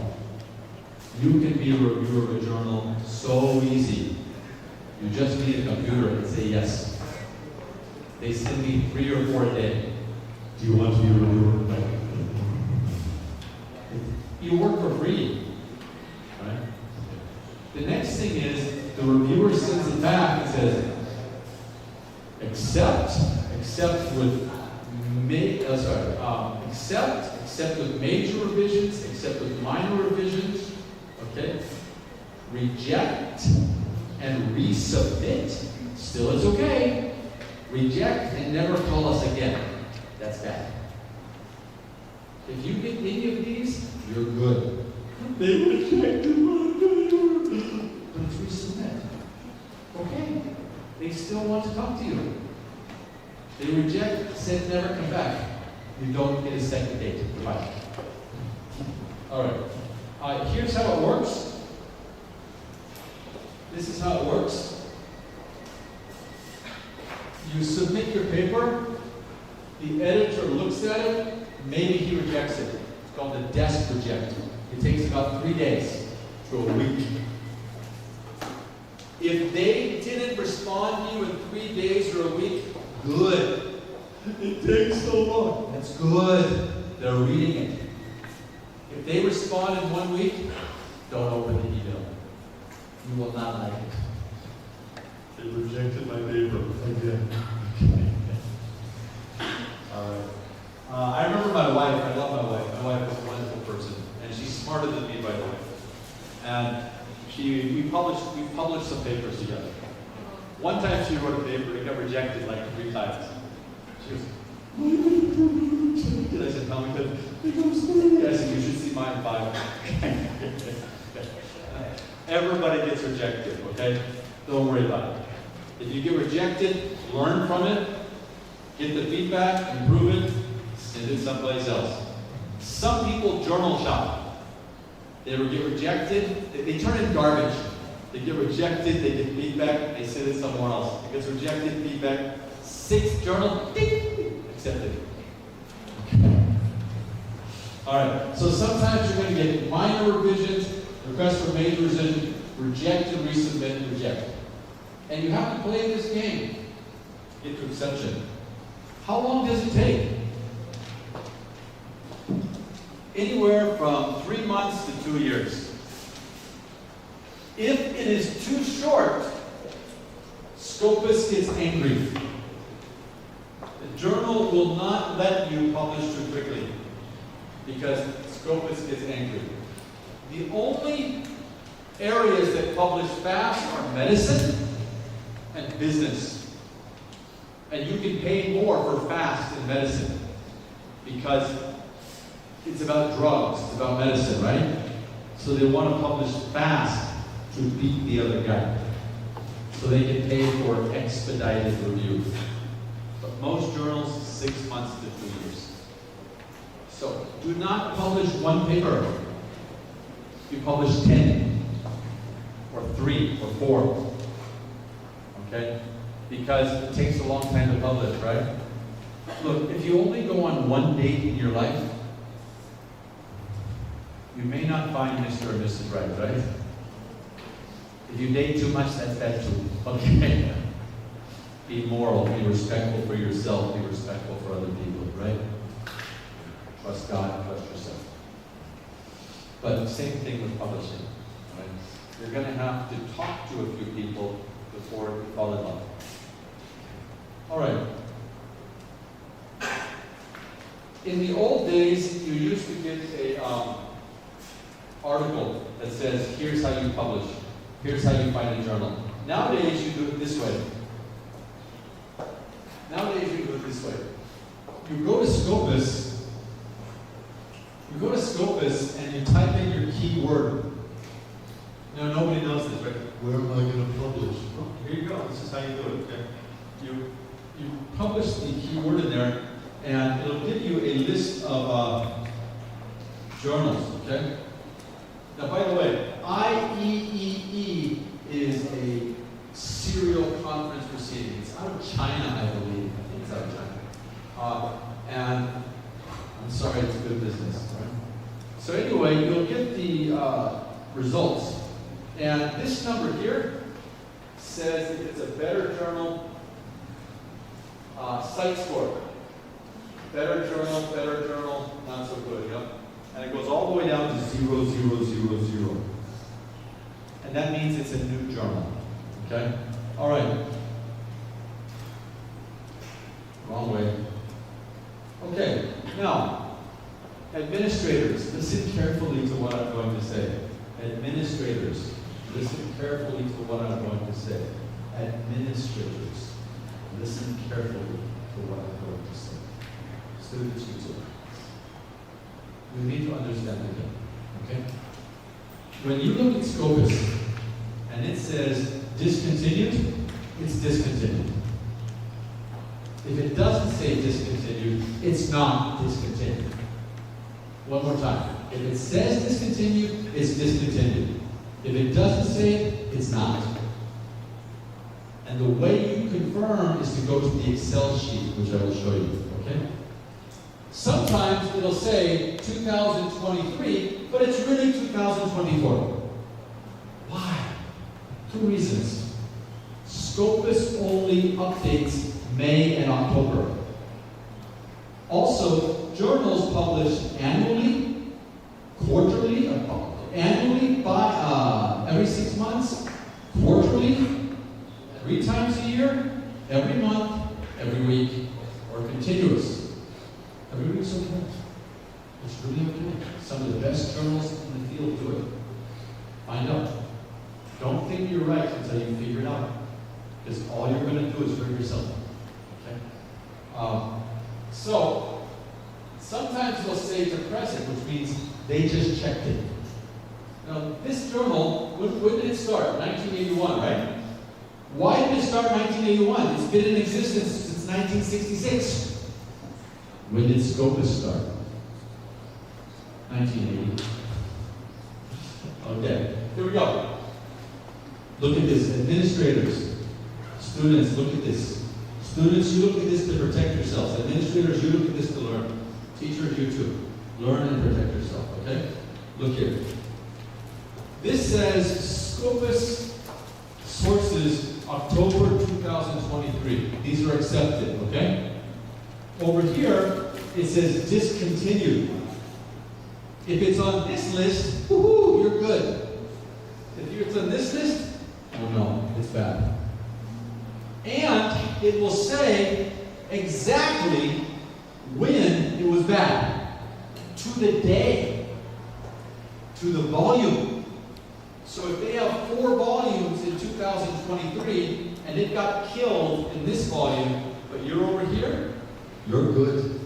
You can be a reviewer of a journal so easy. You just need a computer and say yes. They send me 3 or 4 a day. Do you want to be a reviewer? you work for free, right? The next thing is the reviewer sends it back and says, accept with accept with major revisions, accept with minor revisions, okay? Reject and resubmit, still is okay. Reject and never call us again. That's bad. If you get any of these, you're good. They rejected my paper. But it's resubmit. Okay. They still want to talk to you. They reject, said never come back. You don't get a second date. Goodbye. All right. Here's how it works. This is how it works. You submit your paper. The editor looks at it. Maybe he rejects it. It's called the desk reject. It takes about 3 days to a week. If they didn't respond to you in 3 days or a week, good. It takes so long. That's good. They're reading it. If they respond in 1 week, don't open the email. You will not like it. They rejected my paper again. All right. I remember my wife. I love my wife. My wife is a wonderful person, and she's smarter than me, by the way. And we published some papers together. One time she wrote a paper, it got rejected like 3 times. She goes, I said, no, because it goes through. I said, you should see mine 5. Everybody gets rejected, okay? Don't worry about it. If you get rejected, learn from it, get the feedback, improve it, send it someplace else. Some people journal shop. They get rejected, they turn in garbage. They get rejected, they get feedback, they send it somewhere else. It gets rejected, feedback, 6 journal, ding, accepted. All right, so sometimes you're going to get minor revisions, request for major revision, reject and resubmit, reject. And you have to play this game. Get to exception. How long does it take? Anywhere from 3 months to 2 years. If it is too short, Scopus gets angry. The journal will not let you publish too quickly because Scopus gets angry. The only areas that publish fast are medicine and business. And you can pay more for fast in medicine because it's about drugs, it's about medicine, right? So they want to publish fast to beat the other guy. So they can pay for expedited review. But most journals, 6 months to 2 years. So do not publish 1 paper. You publish 10, or 3, or 4. Okay? Because it takes a long time to publish, right? Look, if you only go on 1 date in your life, you may not find Mr. or Mrs. Right? If you date too much, that's bad too. Okay? Be moral, be respectful for yourself, be respectful for other people, right? Trust God, trust yourself. But same thing with publishing, right? You're going to have to talk to a few people before you fall in love. All right. In the old days, you used to get a article that says, here's how you publish. Here's how you find a journal. Nowadays, you do it this way. You go to Scopus. And you type in your keyword. Now, nobody knows this, right? Where am I going to publish? Oh, here you go. This is how you do it. Okay? You publish the keyword in there, and it'll give you a list of journals. Okay? Now, by the way, IEEE is a serial conference proceeding. It's out of China, I believe. I think it's out of China. And I'm sorry, it's good business. Right? So anyway, you'll get the results. And this number here says if it's a better journal, site score. Better journal, not so good. Yep. And it goes all the way down to 0. 0.0000. And that means it's a new journal. Okay? All right. Wrong way. Okay, now, administrators, listen carefully to what I'm going to say. Administrators, listen carefully to what I'm going to say. Administrators, listen carefully to what I'm going to say. Students, you too. We need to understand again, okay? When you look at Scopus and it says discontinued, it's discontinued. If it doesn't say discontinued, it's not discontinued. One more time. If it says discontinued, it's discontinued. If it doesn't say it, it's not. And the way you confirm is to go to the Excel sheet, which I will show you, okay? Sometimes it'll say 2023, but it's really 2024. Why? Two reasons. Scopus only updates May and October. Also, journals publish annually, quarterly, annually by every 6 months, quarterly, 3 times a year, every month, every week, or continuous. Every week's okay. It's really okay. Some of the best journals in the field do it. Find out. Don't think you're right until you figure it out. Because all you're going to do is hurt yourself. Okay? So, sometimes they'll say to present, which means they just checked it. Now, this journal, when did it start? 1981, right? Why did it start 1981? It's been in existence since 1966. When did Scopus start? 1980. Okay, here we go. Look at this, administrators, students, look at this. Students, you look at this to protect yourselves. Administrators, you look at this to learn. Teachers, you too. Learn and protect yourself, okay? Look here. This says Scopus sources October 2023. These are accepted, okay? Over here, it says discontinued. If it's on this list, woohoo, you're good. If it's on this list, oh no, it's bad. And it will say exactly when it was bad. To the day. To the volume. So if they have 4 volumes in 2023, and it got killed in this volume, but you're over here, you're good.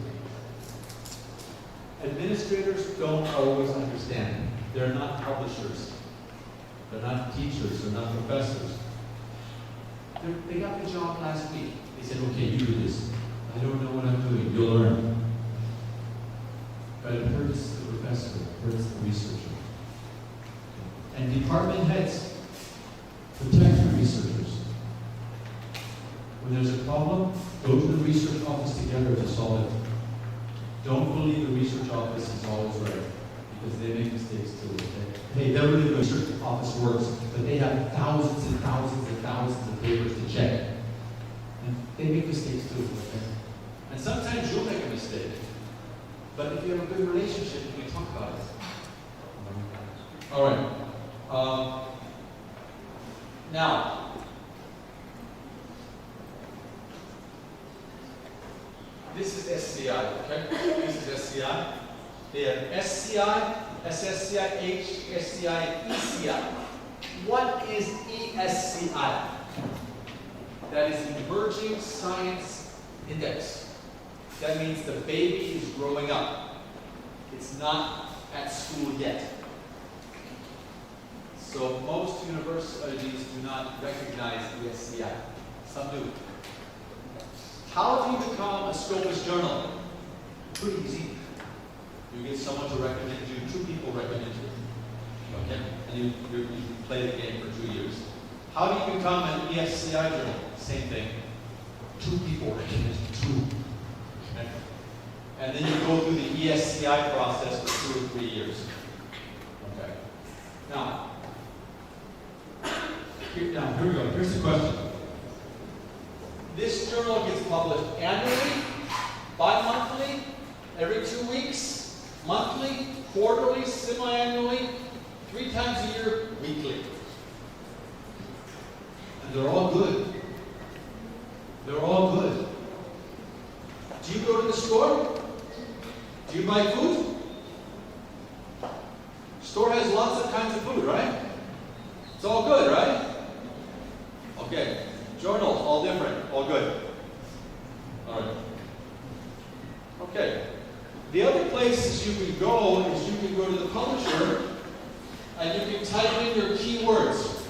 Administrators don't always understand. They're not publishers. They're not teachers. They're not professors. They got the job last week. They said, okay, you do this. I don't know what I'm doing. You'll learn. But it hurts the professor. It hurts the researcher. And department heads protect the researchers. When there's a problem, go to the research office together to solve it. Don't believe the research office is always right, because they make mistakes too, okay? Hey, they're really the research office works, but they have thousands and thousands and thousands of papers to check. And they make mistakes too, okay? And sometimes you'll make a mistake. But if you have a good relationship, you can talk about it. All right. Now, this is SCI, okay? This is SCI. They have SCI, SSCI, HSCI, ECI. What is ESCI? That is Emerging Science Index. That means the baby is growing up. It's not at school yet. So most universities do not recognize ESCI. Some do. How do you become a Scopus journal? Pretty easy. You get someone to recommend you, 2 people recommend you. Okay? And you play the game for 2 years. How do you become an ESCI journal? Same thing. 2 people recommend you. 2. Okay? And then you go through the ESCI process for 2 or 3 years. Okay. Now here we go. Here's the question. This journal gets published annually, bi-monthly, every 2 weeks, monthly. monthly, quarterly, semi-annually, 3 times a year, weekly. And they're all good. They're all good. Do you go to the store? Do you buy food? Store has lots of kinds of food, right? It's all good, right? Okay. Journals, all different, all good. All right. Okay. The other places you can go is you can go to the publisher and you can type in your keywords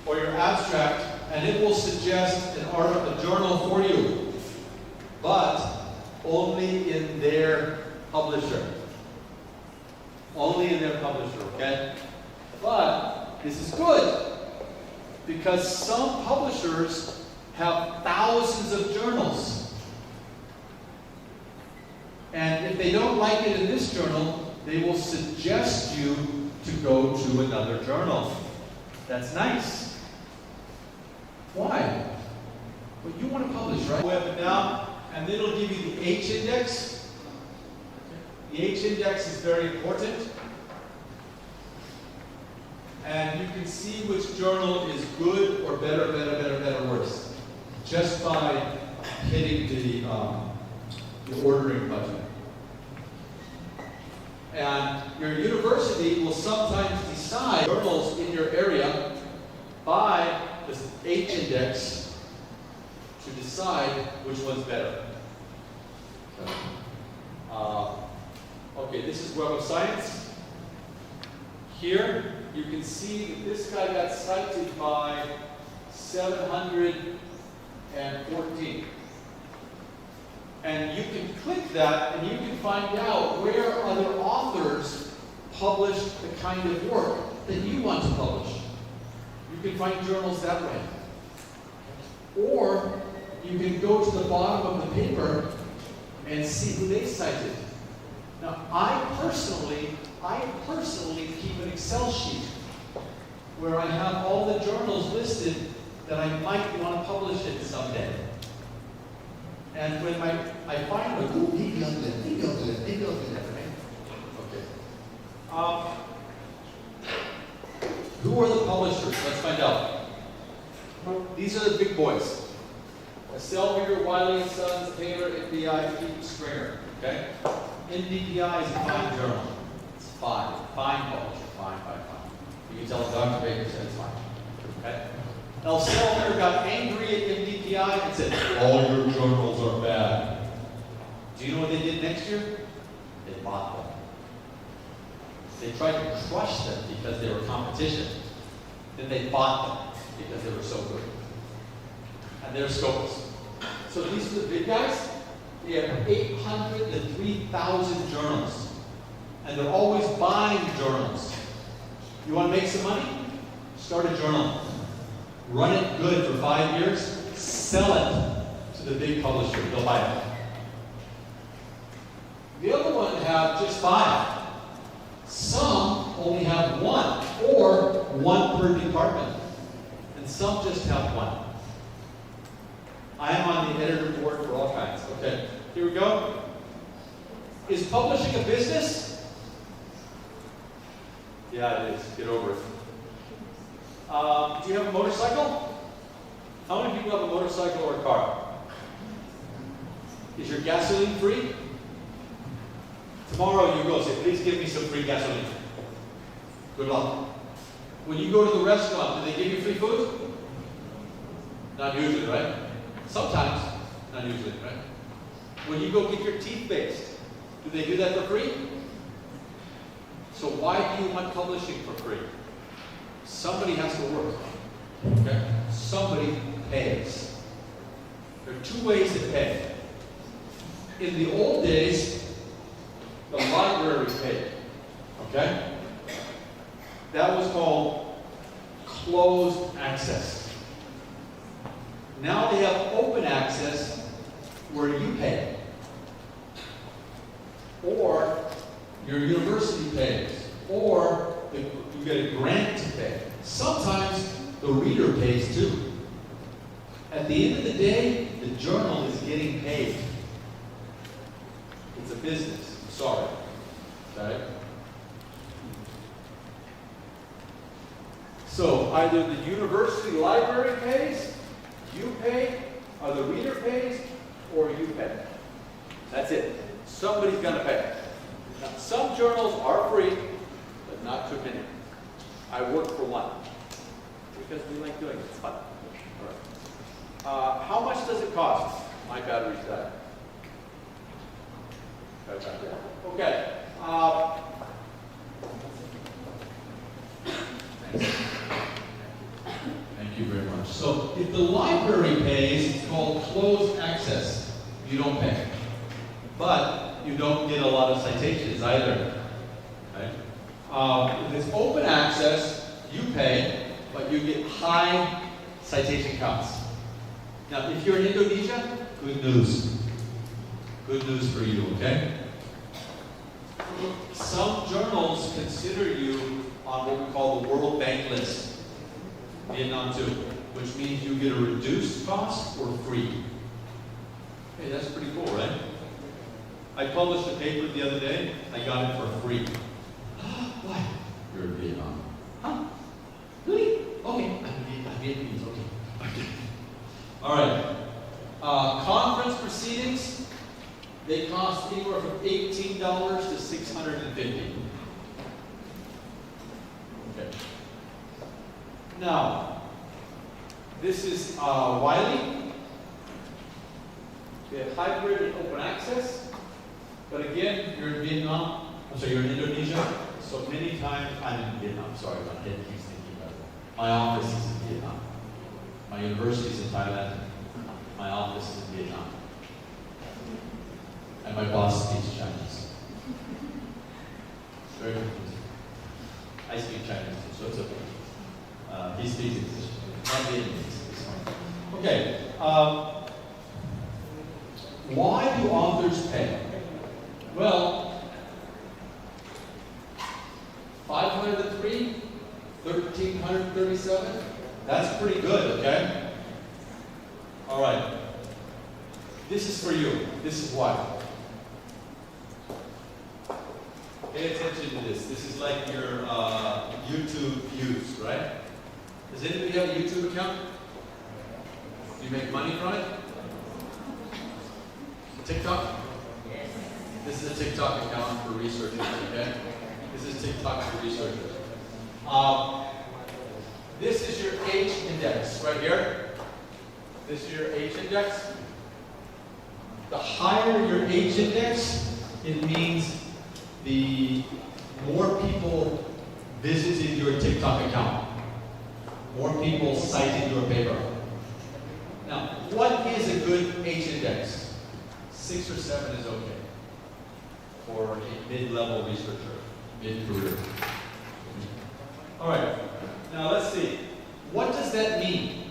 or your abstract, and it will suggest an article, a journal for you, but only in their publisher. Only in their publisher, okay? But this is good because some publishers have thousands of journals. And if they don't like it in this journal, they will suggest you to go to another journal. That's nice. Why? Well, you want to publish, right? Web it down, and then it'll give you the H index. The H index is very important. And you can see which journal is good or better, worse, just by hitting the ordering button. And your university will sometimes decide journals in your area by the H index to decide which one's better. Okay, this is Web of Science. Here, you can see that this guy got cited by 714. And you can click that and you can find out where other authors published the kind of work that you want to publish. You can find journals that way. Or you can go to the bottom of the paper and see who they cited. Now, I personally keep an Excel sheet where I have all the journals listed that I might want to publish it someday. And when I find them, maybe I'll do that, right? Okay. Who are the publishers? Let's find out. These are the big boys. Selby, Wiley & Sons, Taylor, NDPI, Keith Springer. Okay? NDPI is a fine journal. It's fine. Fine publisher. Fine. You can tell Dr. Baker said it's fine. Okay? Now, Selby got angry at NDPI and said, all your journals are bad. Do you know what they did next year? They bought them. They tried to crush them because they were competition. Then they bought them because they were so good. And they're scopes. So these are the big guys. They have 800 to 3,000 journals. And they're always buying journals. You want to make some money? Start a journal. Run it good for 5 years. Sell it to the big publisher. They'll buy it. The other one have just 5. Some only have 1 or 1 per department. And some just have 1. I am on the editor board for all kinds. Okay, here we go. Is publishing a business? Yeah, it is. Get over it. Do you have a motorcycle? How many people have a motorcycle or a car? Is your gasoline free? Tomorrow you go say, please give me some free gasoline. Good luck. When you go to the restaurant, do they give you free food? Not usually, right? Sometimes, not usually, right? When you go get your teeth based, do they do that for free? So why do you want publishing for free? Somebody has to work. Okay? Somebody pays. There are 2 ways to pay. In the old days, the library paid. Okay? That was called closed access. Now they have open access where you pay. Or your university pays. Or you get a grant to pay. Sometimes the reader pays too. At the end of the day, the journal is getting paid. It's a business. Sorry. Okay? So either the university library pays, you pay, or the reader pays, or you pay. That's it. Somebody's going to pay. Now, some journals are free, but not too many. I work for one because we like doing it. It's fun. All right. How much does it cost? My battery's died. Okay. Thank you very much. So if the library pays, it's called closed access. You don't pay. But you don't get a lot of citations either. Right? If it's open access, you pay, but you get high citation counts. Now, if you're in Indonesia, good news. Good news for you, okay? Some journals consider you on what we call the World Bank list, Vietnam too, which means you get a reduced cost or free. Hey, that's pretty cool, right? I published a paper the other day. I got it for free. Why? You're in Vietnam. Huh? Really? Okay. I'm Vietnamese. Okay. All right. Conference proceedings, they cost anywhere from $18 to $650. Okay. Now, this is Wiley. They have hybrid and open access. But again, you're in Vietnam. I'm sorry, you're in Indonesia. So many times I'm in Vietnam. Sorry, my head keeps thinking about it. My office is in Vietnam. My university is in Thailand. My office is in Vietnam. And my boss speaks Chinese. Very confusing. I speak Chinese too, so it's okay. He speaks English. Not Vietnamese. Okay. Why do authors pay? Well, 503, 1,337. That's pretty good, okay? All right. This is for you. This is why. Pay attention to this. This is like your YouTube views, right? Does anybody have a YouTube account? Do you make money from it? TikTok? Yes. This is a TikTok account for researchers, okay? This is TikTok for researchers. This is your H index right here. This is your H index. The higher your H index, it means the more people visited your TikTok account. More people cited your paper. Now, what is a good H index? 6 or 7 is okay for a mid-level researcher, mid-career. All right, now let's see. What does that mean?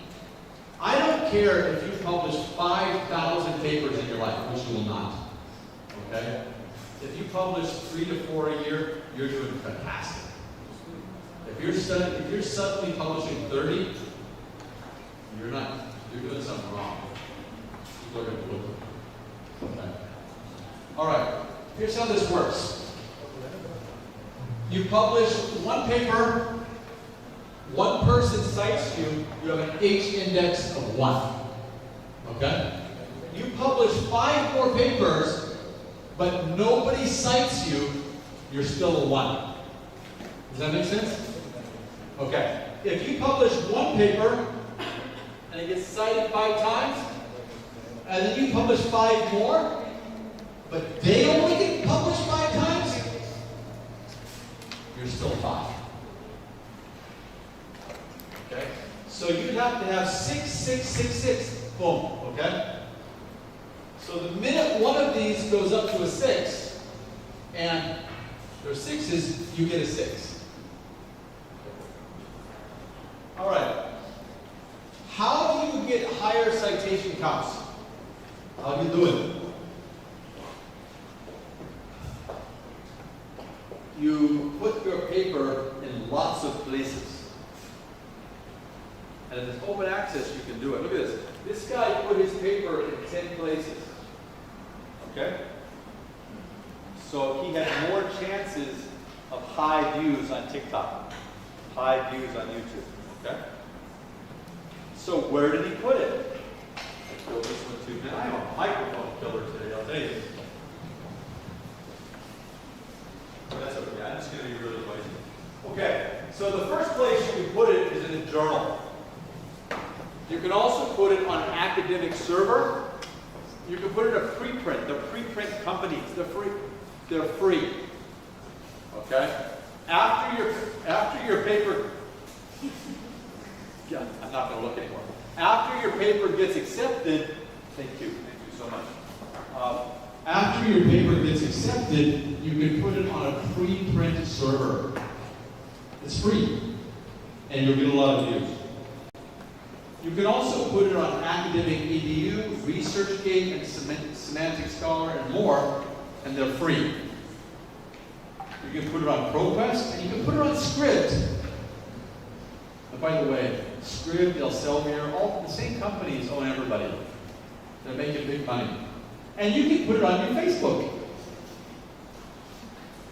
I don't care if you publish 5,000 papers in your life, which you will not. Okay? If you publish 3 to 4 a year, you're doing fantastic. If you're suddenly publishing 30, you're doing something wrong. People are going to look at you. Okay. All right. Here's how this works. You publish one paper, one person cites you, you have an H index of 1. Okay? You publish 5 more papers, but nobody cites you, you're still a 1. Does that make sense? Okay. If you publish one paper and it gets cited 5 times, and then you publish 5 more, but they only get published 5 times, you're still 5. Okay? So you'd have to have 6, 6, 6, 6. Boom. Okay? So the minute one of these goes up to a 6, and there's 6s, you get a 6. All right. How do you get higher citation counts? How do you do it? You put your paper in lots of places. And if it's open access, you can do it. Look at this. This guy put his paper in 10 places. Okay? So he had more chances of high views on TikTok, high views on YouTube. Okay? So where did he put it? Let's go this one too. Man, I'm a microphone killer today, I'll tell you. But that's okay. I'm just going to be really noisy. Okay, so the first place you can put it is in a journal. You can also put it on an academic server. You can put it in a preprint. The preprint companies, they're free. Okay? After your paper, yeah, I'm not going to look anymore. After your paper gets accepted, thank you so much. After your paper gets accepted, you can put it on a preprint server. It's free, and you'll get a lot of views. You can also put it on Academic EDU, ResearchGate, and Semantic Scholar, and more, and they're free. You can put it on ProQuest, and you can put it on Script. And by the way, Script, Elsevier, all the same companies own everybody. They're making big money. And you can put it on your Facebook.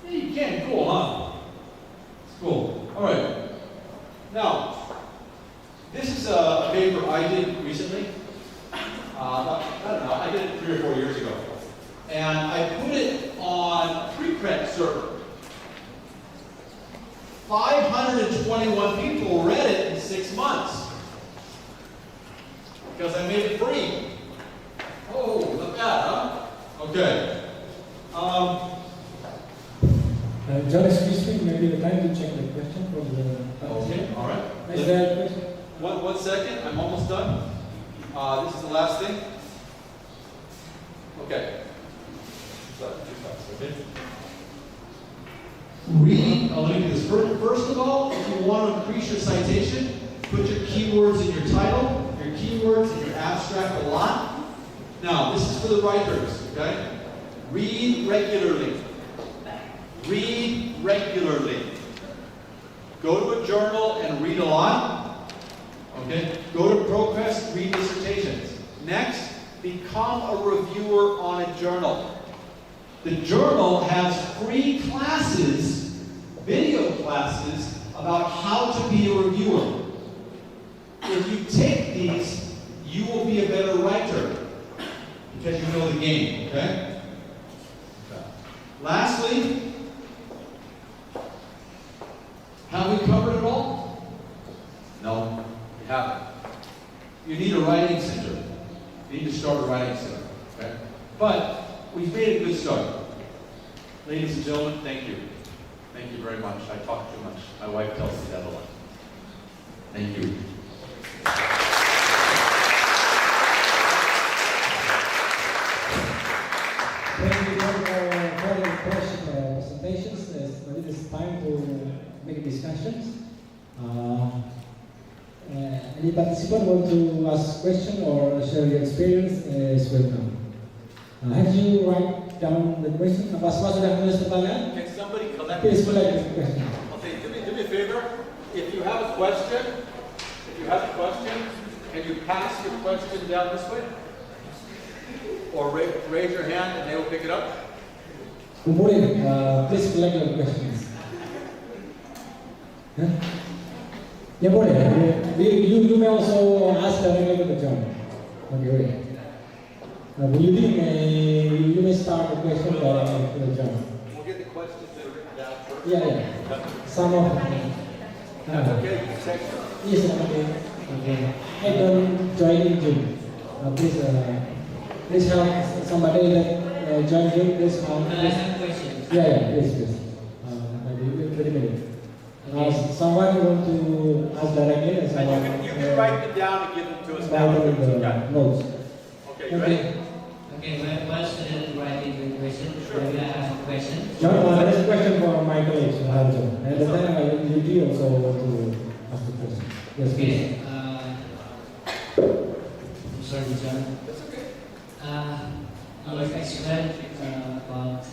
Yeah, you can. Cool, huh? It's cool. All right. Now, this is a paper I did recently. I don't know, I did it 3 or 4 years ago. And I put it on preprint server. 521 people read it in 6 months. Because I made it free. Oh, look at that, huh? Okay. John, excuse me, maybe the time to check the question from the... Okay, all right. Is there a question? One second, I'm almost done. This is the last thing. Okay. Okay. Read, I'll link this. First of all, if you want to increase your citation, put your keywords in your title, your keywords in your abstract a lot. Now, this is for the writers, okay? Read regularly. Read regularly. Go to a journal and read a lot. Okay? Go to ProQuest, read dissertations. Next, become a reviewer on a journal. The journal has free classes, video classes, about how to be a reviewer. If you take these, you will be a better writer because you know the game, okay? Lastly, have we covered it all? No, we haven't. You need a writing center. You need to start a writing center, okay? But we've made a good start. Ladies and gentlemen, thank you. Thank you very much. I talk too much. My wife tells me that a lot. Thank you. Thank you for the presentations. It is time to make discussions. Any participant want to ask question or share your experience is welcome. Have you write down the question? Apa semua sudah menulis pertanyaan? Can somebody collect Please collect the question. Okay, do me a favor. If you have a question, can you pass your question down this way? Or raise your hand and they will pick it up? Kumpulin, please collect your questions. Huh? Ya boleh. You may also ask directly to the John. Okay, wait. You may start the question directly to the John. We'll get the questions that are written down first. Yeah. Some of That's okay, you can text them. yes, okay. I don't join in Zoom. Please help somebody that join Zoom. Please help. I have questions. Yeah, please. Maybe 30 minutes. Someone want to ask directly, and someone You can write them down and give them to us now. write in the notes. Okay, you ready? Okay, while student writing the question, maybe I have a question. John, there is a question for my colleague, John. And then you also want to ask the question. Yes, please. Okay. I'm sorry, John. That's okay. You explained about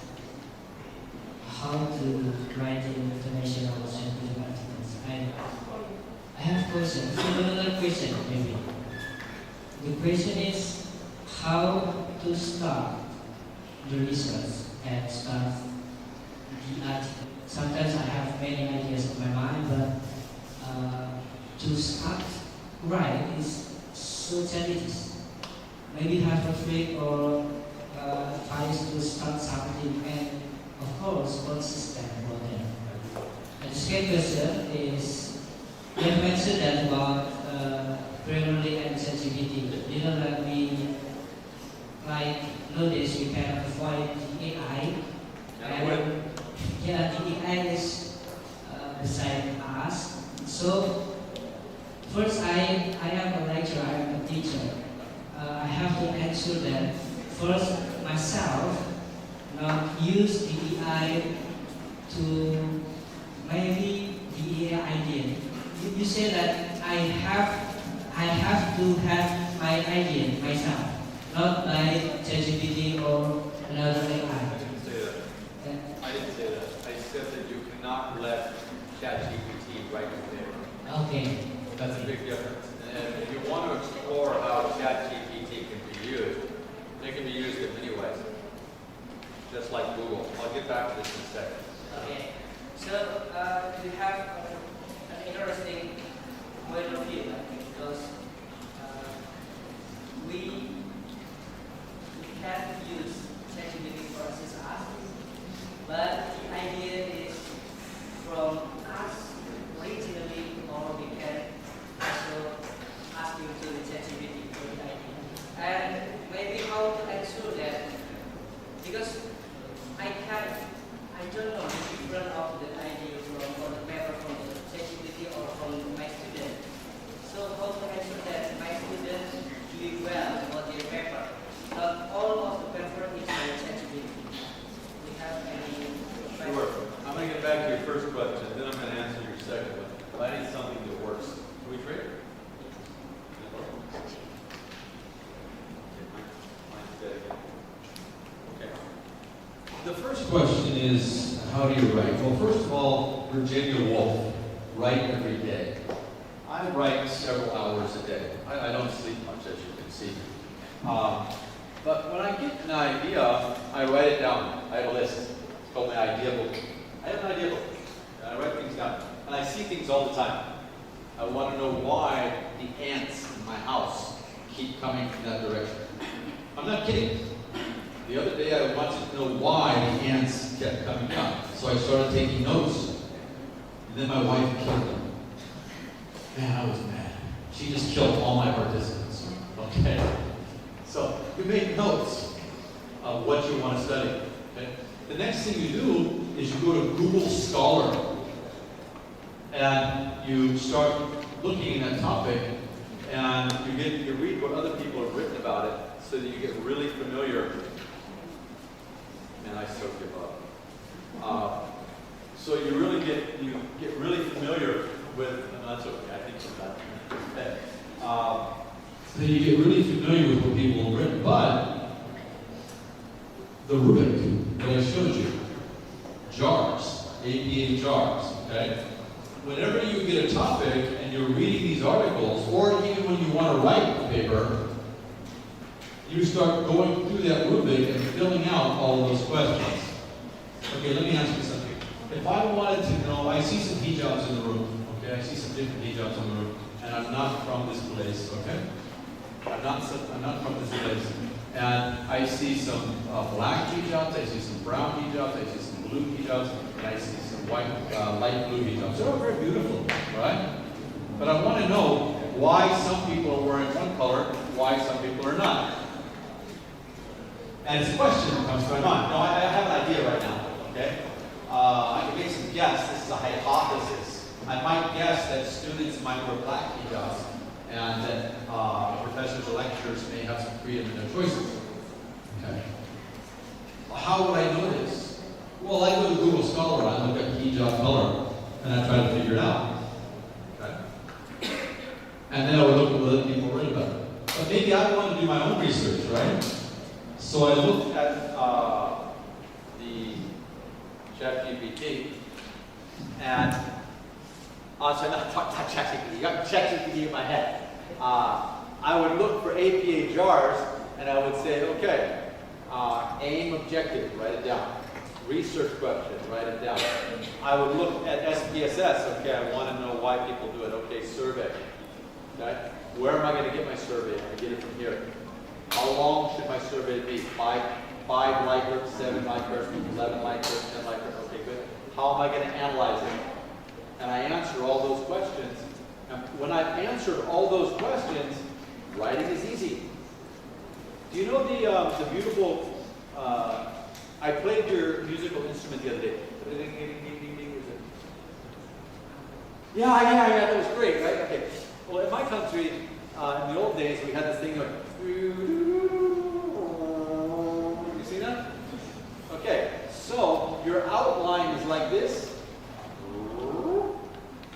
how to write in international scientific articles. I have a question. So another question, maybe. The question is how to start the research and start sometimes I have many ideas in my mind, but to start right is so challenging. Maybe have a trick or advice to start something, and of course consistent for them. And the second question is, you have mentioned that about Grammarly and ChatGPT. You know that we, like nowadays, we can avoid the AI. And yeah, the AI is beside us. So first, I am a lecturer, I am a teacher. I have to ensure that first myself not use the AI to maybe the AI idea. You say that I have to have my idea myself, not by ChatGPT or another AI. I didn't say that. I didn't say that. I said that you cannot let ChatGPT write your paper. Okay. That's a big difference. And if you want to explore how ChatGPT can be used, it can be used in many ways. Just like Google. I'll get back to this in a second. Okay. So we have an interesting point of view, because we can use ChatGPT for assist us, but the idea is from us originally, or we can also ask you to the ChatGPT for the idea. And maybe how to ensure that, because I don't know the difference of the idea from the paper from the ChatGPT or from my student. So how to ensure that my students do well for their paper? Not all of the paper is by ChatGPT. We have any advice? Sure. I'm going to get back to your first question, then I'm going to answer your second one. But I need something that works. Can we trade? Okay. The first question is, how do you write? Well, first of all, Virginia Woolf, write every day. I write several hours a day. I don't sleep much, as you can see. But when I get an idea, I write it down. I have a list. It's called my idea book. I have an idea book. And I write things down. And I see things all the time. I want to know why the ants in my house keep coming from that direction. I'm not kidding. The other day I wanted to know why the ants kept coming up. So I started taking notes. And then my wife killed them. Man, I was mad. She just killed all my participants. Okay? So you make notes of what you want to study. Okay? The next thing you do is you go to Google Scholar and you start looking at that topic, and you read what other people have written about it, so that you get really familiar. Man, I so give up. So you get really familiar with. No, that's okay. I think it's that. So you get really familiar with what people have written, but the rubric that I showed you, jars, APA jars, okay? Whenever you get a topic and you're reading these articles, or even when you want to write a paper, you start going through that rubric and filling out all of those questions. Okay, let me ask you something. If I wanted to know, I see some hijabs in the room, okay? I see some different hijabs in the room, and I'm not from this place, okay? I'm not from this place. And I see some black hijabs, I see some brown hijabs, I see some blue hijabs, and I see some white, light blue hijabs. They're all very beautiful, right? But I want to know why some people are wearing one color, why some people are not. And it's a question that comes to my mind. No, I have an idea right now, okay? I can make some guess. This is a hypothesis. I might guess that students might wear black hijabs, and that professors or lecturers may have some freedom in their choices. Okay. Well, how would I know this? Well, I go to Google Scholar, I look at hijab color, and I try to figure it out. Okay. And then I would look at what other people write about it. But maybe I want to do my own research, right? So I looked at the ChatGPT, and so not ChatGPT. You got ChatGPT in my head. I would look for APA jars, and I would say, okay, aim objective, write it down. Research question, write it down. I would look at SPSS. Okay, I want to know why people do it. Okay, survey. Okay, where am I going to get my survey? I get it from here. How long should my survey be? 5 likers, 7 likers, 11 likers, 10 likers. Okay, good. How am I going to analyze it? And I answer all those questions. And when I've answered all those questions, writing is easy. Do you know the beautiful? I played your musical instrument the other day. Yeah, that was great, right? Okay. Well, in my country, in the old days, we had this thing going. You see that? Okay. So your outline is like this.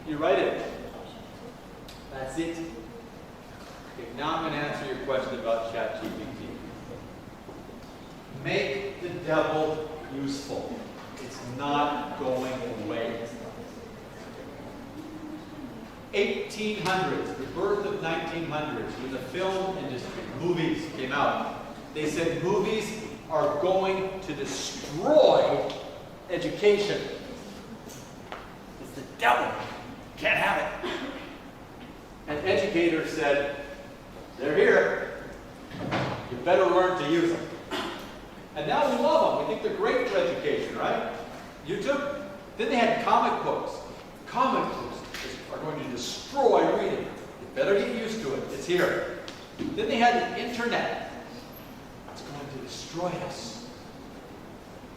You write it. That's it. Okay, now I'm going to answer your question about ChatGPT. Make the devil useful. It's not going away. 1800s, the birth of 1900s, when the film industry, movies came out, they said movies are going to destroy education. It's the devil. Can't have it. And educators said, they're here. You better learn to use them. And now we love them. We think they're great for education, right? YouTube. Then they had comic books. Comic books are going to destroy reading. You better get used to it. It's here. Then they had the internet. It's going to destroy us.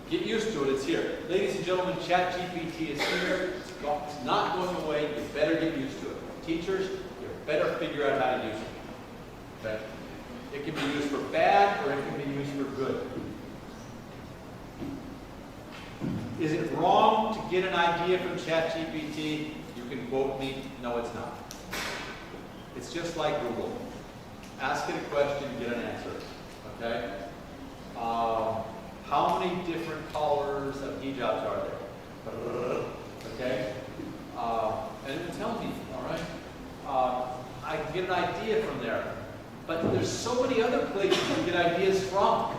Get used to it. It's here. Ladies and gentlemen, ChatGPT is here. It's not going away. You better get used to it. Teachers, you better figure out how to use it. Okay? It can be used for bad or it can be used for good. Is it wrong to get an idea from ChatGPT? You can quote me. No, it's not. It's just like Google. Ask it a question, get an answer. Okay? How many different colors of hijabs are there? Okay? And it will tell me, all right? I can get an idea from there. But there's so many other places to get ideas from.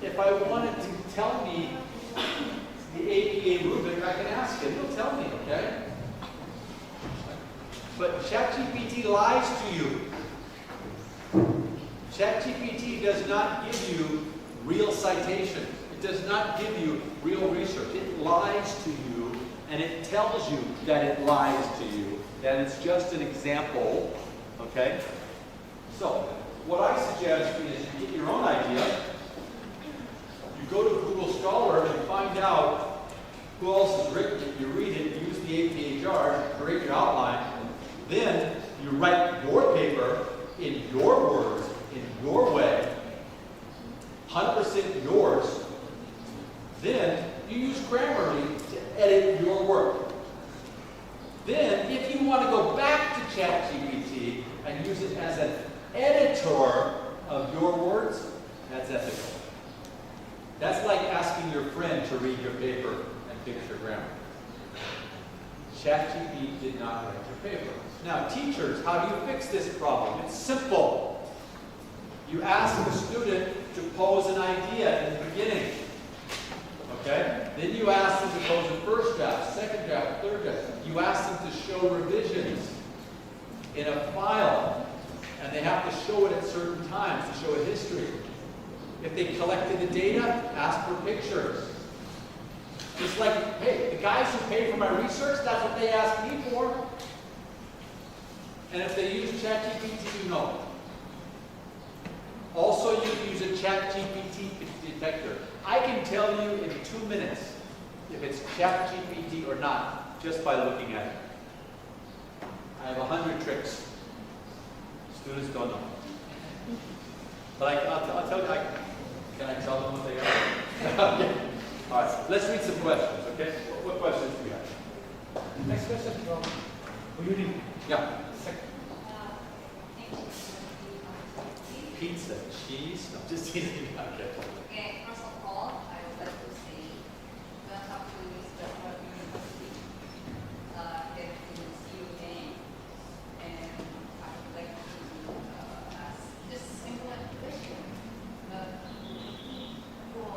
If I wanted to tell me the APA rubric, I can ask it. It'll tell me, okay? But ChatGPT lies to you. ChatGPT does not give you real citations. It does not give you real research. It lies to you, and it tells you that it lies to you. And it's just an example, okay? So, what I suggest is you get your own idea. You go to Google Scholar and find out who else has written it. You read it, use the APA jar, create your outline. Then you write your paper in your words, in your way, 100% yours. Then you use Grammarly to edit your work. Then, if you want to go back to ChatGPT and use it as an editor of your words, that's ethical. That's like asking your friend to read your paper and fix your grammar. ChatGPT did not write your paper. Now, teachers, how do you fix this problem? It's simple. You ask the student to pose an idea in the beginning. Okay? Then you ask them to pose a first draft, second draft, third draft. You ask them to show revisions in a file. And they have to show it at certain times to show a history. If they collected the data, ask for pictures. Just like, hey, the guys who pay for my research, that's what they ask me for. And if they use ChatGPT, you know. Also, you can use a ChatGPT detector. I can tell you in 2 minutes if it's ChatGPT or not, just by looking at it. I have 100 tricks. Students don't know. But I'll tell you, can I tell them what they are? Okay. All right, let's read some questions, okay? What questions do we have? Next question from Kuliah. Yeah. Pizza, cheese, no, just teasing. Okay. Okay, first of all, I would like to say welcome to Mr. University. Get to see you again. And I would like to ask just a simple question. For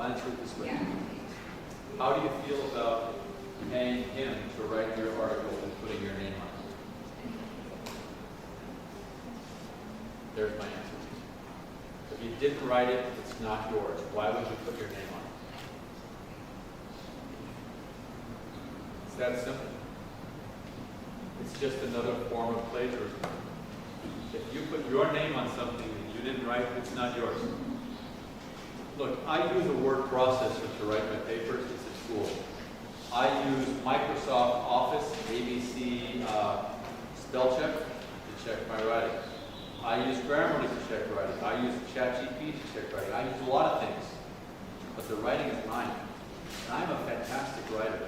I'll answer it this way. Yeah. How do you feel about paying him to write your article and putting your name on it? There's my answer. If you didn't write it, it's not yours. Why would you put your name on it? It's that simple. It's just another form of plagiarism. If you put your name on something that you didn't write, it's not yours. Look, I use a word processor to write my papers. It's at school. I use Microsoft Office, ABC spell check to check my writing. I use Grammarly to check writing. I use ChatGPT to check writing. I use a lot of things. But the writing is mine. And I'm a fantastic writer.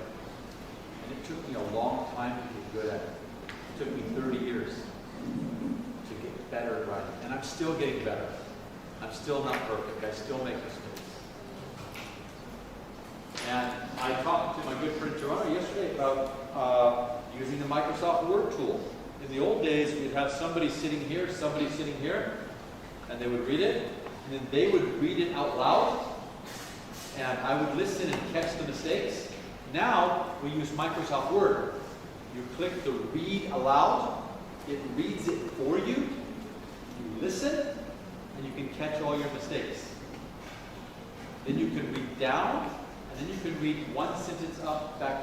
And it took me a long time to get good at it. It took me 30 years to get better at writing. And I'm still getting better. I'm still not perfect. I still make mistakes. And I talked to my good friend Toronto yesterday about using the Microsoft Word tool. In the old days, we'd have somebody sitting here, and they would read it, and then they would read it out loud, and I would listen and catch the mistakes. Now, we use Microsoft Word. You click the read aloud, it reads it for you, you listen, and you can catch all your mistakes. Then you can read down, and then you can read one sentence up, back.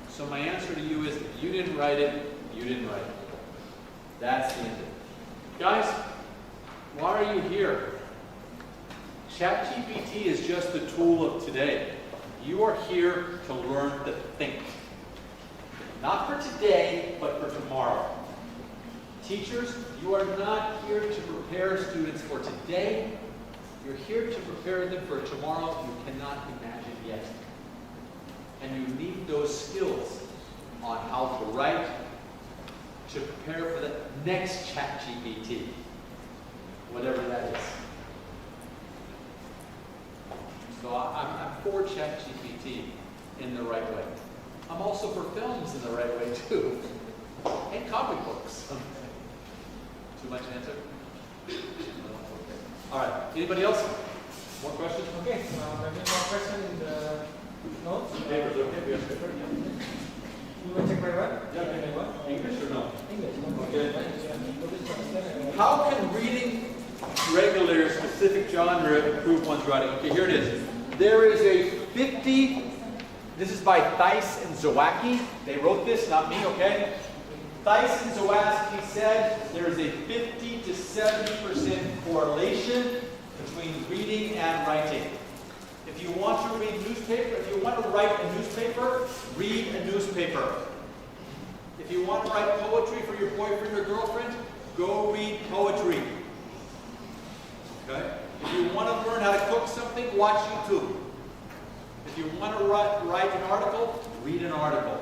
So my answer to you is, if you didn't write it, you didn't write it. That's the end of it. Guys, why are you here? ChatGPT is just the tool of today. You are here to learn to think. Not for today, but for tomorrow. Teachers, you are not here to prepare students for today. You're here to prepare them for tomorrow you cannot imagine yet. And you need those skills on how to write, to prepare for the next ChatGPT, whatever that is. So I'm for ChatGPT in the right way. I'm also for films in the right way too, and comic books. Too much answer? Okay. All right. Anybody else? More questions? Okay, maybe more question in the notes. Papers, okay? We have paper. You want to check my what? Yeah. English or no? English. Okay. How can reading regular specific genre improve one's writing? Okay, here it is. There is a 50, this is by Theis and Zawacki. They wrote this, not me, okay? Theis and Zawacki said there is a 50 to 70% correlation between reading and writing. If you want to read newspaper, if you want to write a newspaper, read a newspaper. If you want to write poetry for your boyfriend or girlfriend, go read poetry. Okay? If you want to learn how to cook something, watch YouTube. If you want to write an article, read an article.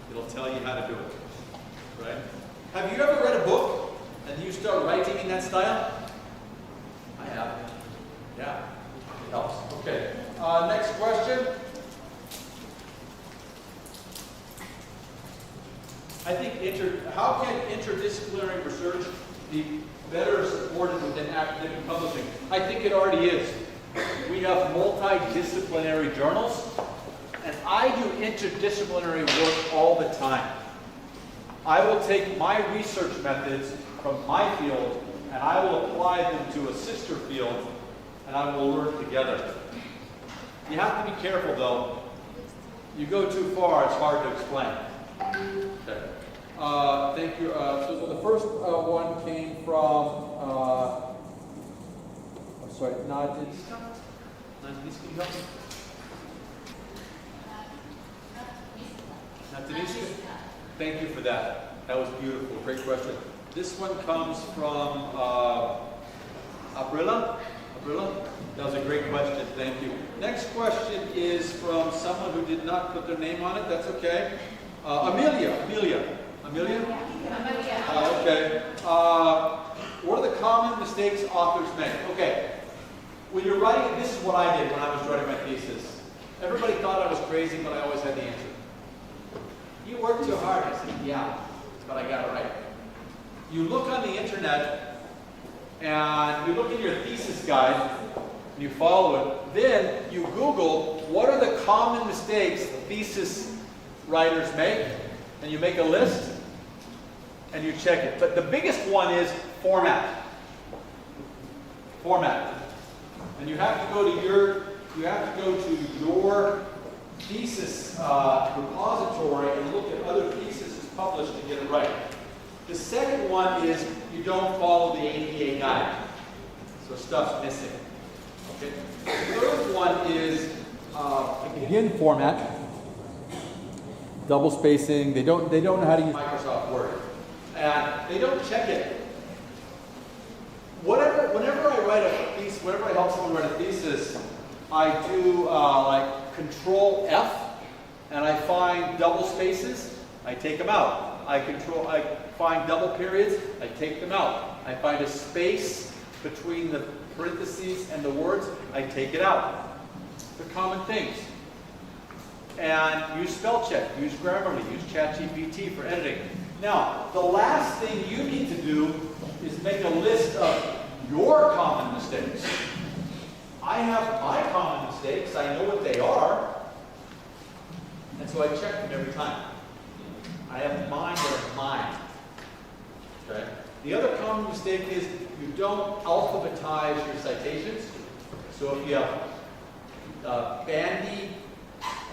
It'll tell you how to do it. Right? Have you ever read a book and you start writing in that style? I have. Yeah. It helps. Okay. Next question. I think how can interdisciplinary research be better supported within academic publishing? I think it already is. We have multidisciplinary journals, and I do interdisciplinary work all the time. I will take my research methods from my field, and I will apply them to a sister field, and I will learn together. You have to be careful, though. You go too far, it's hard to explain. Okay. Thank you. So the first one came from, I'm sorry, Nadinska? Nadinska, you help me? Nadinska? Thank you for that. That was beautiful. Great question. This one comes from Abrilla. That was a great question. Thank you. Next question is from someone who did not put their name on it. That's okay. Amelia. Okay. What are the common mistakes authors make? Okay. When you're writing, this is what I did when I was writing my thesis. Everybody thought I was crazy, but I always had the answer. You work too hard. I said, yeah, but I got it right. You look on the internet, and you look in your thesis guide, and you follow it. Then you Google what are the common mistakes thesis writers make, and you make a list, and you check it. But the biggest one is format. Format. And you have to go to your thesis repository and look at other theses published to get it right. The second one is you don't follow the APA guide. So stuff's missing. Okay. The third one is again format. Double spacing. They don't know how to use Microsoft Word. And they don't check it. Whenever I write a thesis, whenever I help someone write a thesis, I do like Control F, and I find double spaces, I take them out. I find double periods, I take them out. I find a space between the parentheses and the words, I take it out. They're common things. And use spell check, use Grammarly, use ChatGPT for editing. Now, the last thing you need to do is make a list of your common mistakes. I have my common mistakes, I know what they are, and so I check them every time. I have mine that are mine. Okay? The other common mistake is you don't alphabetize your citations. So if you have Bandy,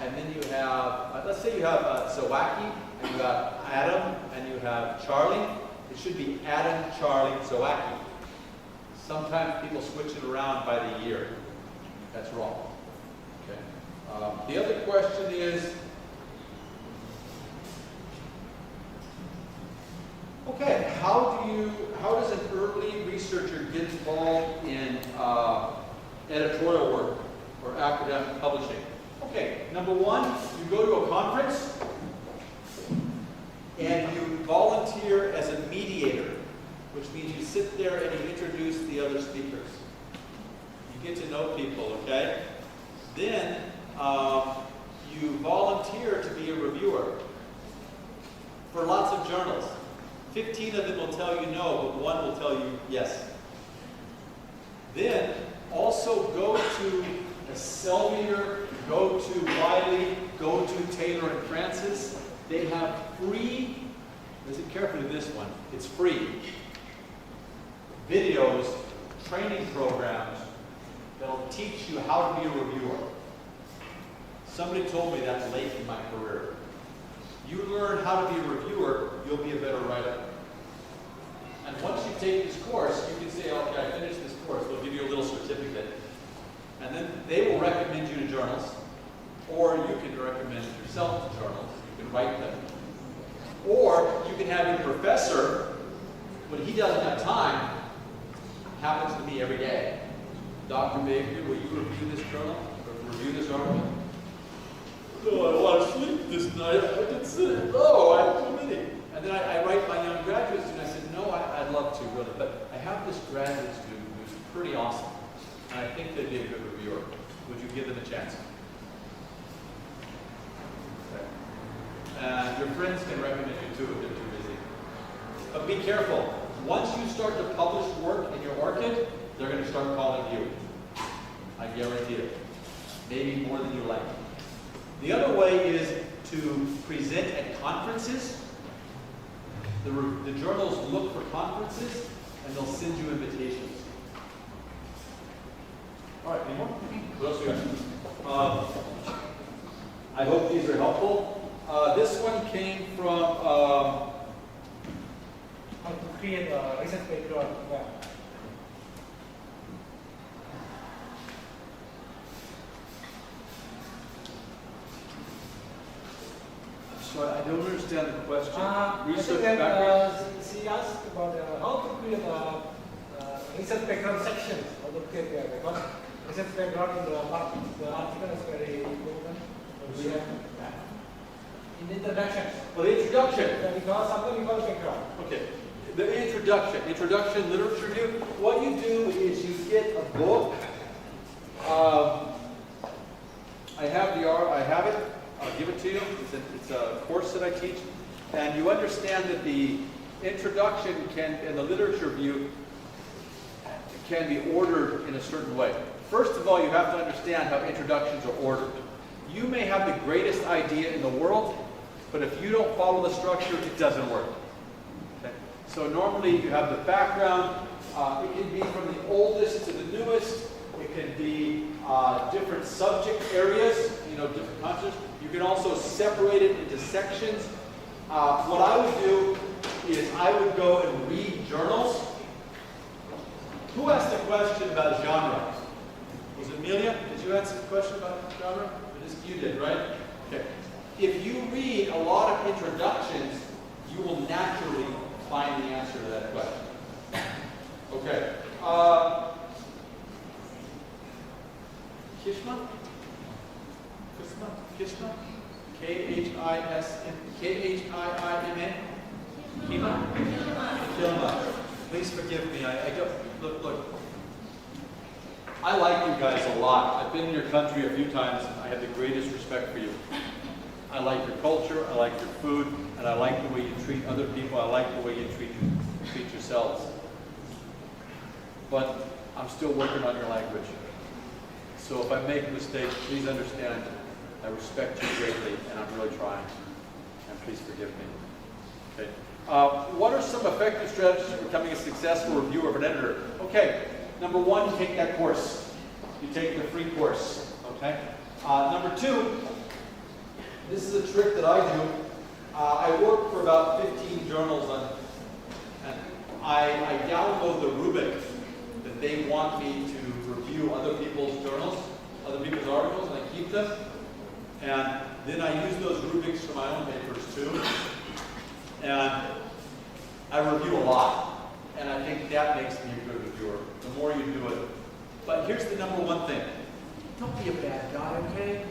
and then you have, let's say you have Zawacki, and you have Adam, and you have Charlie. It should be Adam, Charlie, Zawacki. Sometimes people switch it around by the year. That's wrong. Okay. The other question is, okay, how does an early researcher get involved in editorial work or academic publishing? Okay, number one, you go to a conference and you volunteer as a mediator, which means you sit there and you introduce the other speakers. You get to know people, okay? Then you volunteer to be a reviewer for lots of journals. 15 of them will tell you no, but one will tell you yes. Then also go to Elsevier, go to Wiley, go to Taylor and Francis. They have free, listen carefully to this one, it's free videos, training programs that'll teach you how to be a reviewer. Somebody told me that late in my career. You learn how to be a reviewer, you'll be a better writer. And once you take this course, you can say, okay, I finished this course. They'll give you a little certificate. And then they will recommend you to journals, or you can recommend yourself to journals. You can write them. Or you can have your professor, when he doesn't have time, happens to me every day. Dr. Baker, will you review this journal, or review this article? No, I want to sleep this night. I can sit. No, I have too many. And then I write my young graduate student, I said, no, I'd love to, really, but I have this graduate student who's pretty awesome. And I think they'd be a good reviewer. Would you give them a chance? Okay. And your friends can recommend you too if they're too busy. But be careful. Once you start to publish work in your ORCID, they're going to start calling you. I guarantee it. Maybe more than you like. The other way is to present at conferences. The journals look for conferences, and they'll send you invitations. All right, any more? What else we got? I hope these are helpful. This one came from How to create a research background. Yeah. So I don't understand the question. Research background. She asked about how to create a research background section. How to create a background. Research background in the article is very important. We have in the introduction. Well, the introduction. Yeah, because something we call background. Okay. The introduction, literature review. What you do is you get a book. I have it. I'll give it to you. It's a course that I teach. And you understand that the introduction and the literature review can be ordered in a certain way. First of all, you have to understand how introductions are ordered. You may have the greatest idea in the world, but if you don't follow the structure, it doesn't work. Okay? So normally you have the background. It can be from the oldest to the newest. It can be different subject areas, different concepts. You can also separate it into sections. What I would do is I would go and read journals. Who asked a question about genre? Was it Amelia? Did you ask a question about genre? You did, right? Okay. If you read a lot of introductions, you will naturally find the answer to that question. Okay. Kishma? Kishma? K-H-I-M-A? Kima? Kilma. Please forgive me. I don't, look. I like you guys a lot. I've been in your country a few times. I have the greatest respect for you. I like your culture, I like your food, and I like the way you treat other people. I like the way you treat yourselves. But I'm still working on your language. So if I make a mistake, please understand I respect you greatly, and I'm really trying. And please forgive me. Okay. What are some effective strategies for becoming a successful reviewer of an editor? Okay. Number one, you take that course. You take the free course, okay? Number two, this is a trick that I do. I work for about 15 journals, and I download the rubric that they want me to review other people's journals, other people's articles, and I keep them. And then I use those rubrics for my own papers too. And I review a lot. And I think that makes me a good reviewer, the more you do it. But here's the number one thing. Don't be a bad guy, okay?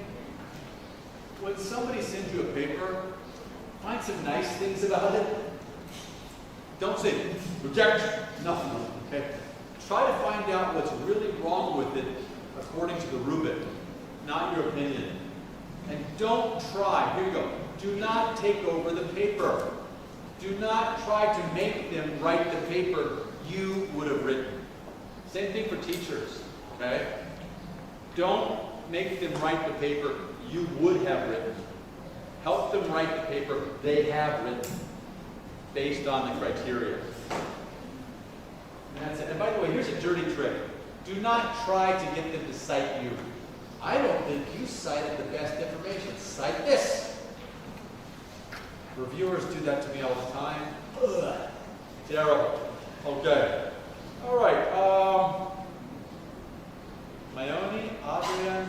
When somebody sends you a paper, find some nice things about it. Don't say, reject, nothing, okay? Try to find out what's really wrong with it according to the rubric, not your opinion. And don't try, here you go, do not take over the paper. Do not try to make them write the paper you would have written. Same thing for teachers, okay? Don't make them write the paper you would have written. Help them write the paper they have written based on the criteria. And that's it. And by the way, here's a dirty trick. Do not try to get them to cite you. I don't think you cited the best information. Cite this. Reviewers do that to me all the time. Ugh. Terrible. Okay. All right. Mayoni, Adrian,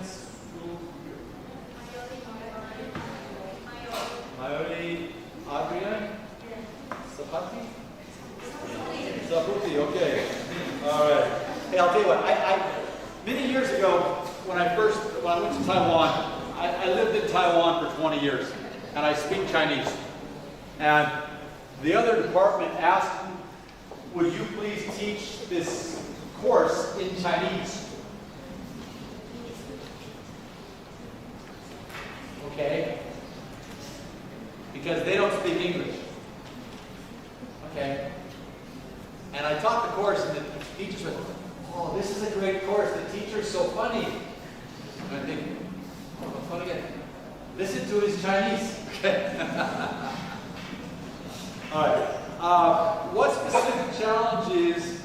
Mayoni, Adrian, Sapati? Saputi, okay. All right. Hey, I'll tell you what, many years ago, when I went to Taiwan, I lived in Taiwan for 20 years, and I speak Chinese. And the other department asked me, would you please teach this course in Chinese? Okay? Because they don't speak English. Okay? And I taught the course, and the teacher said, oh, this is a great course. The teacher's so funny. And I think, oh, funny again. Listen to his Chinese. Okay? All right. What specific challenges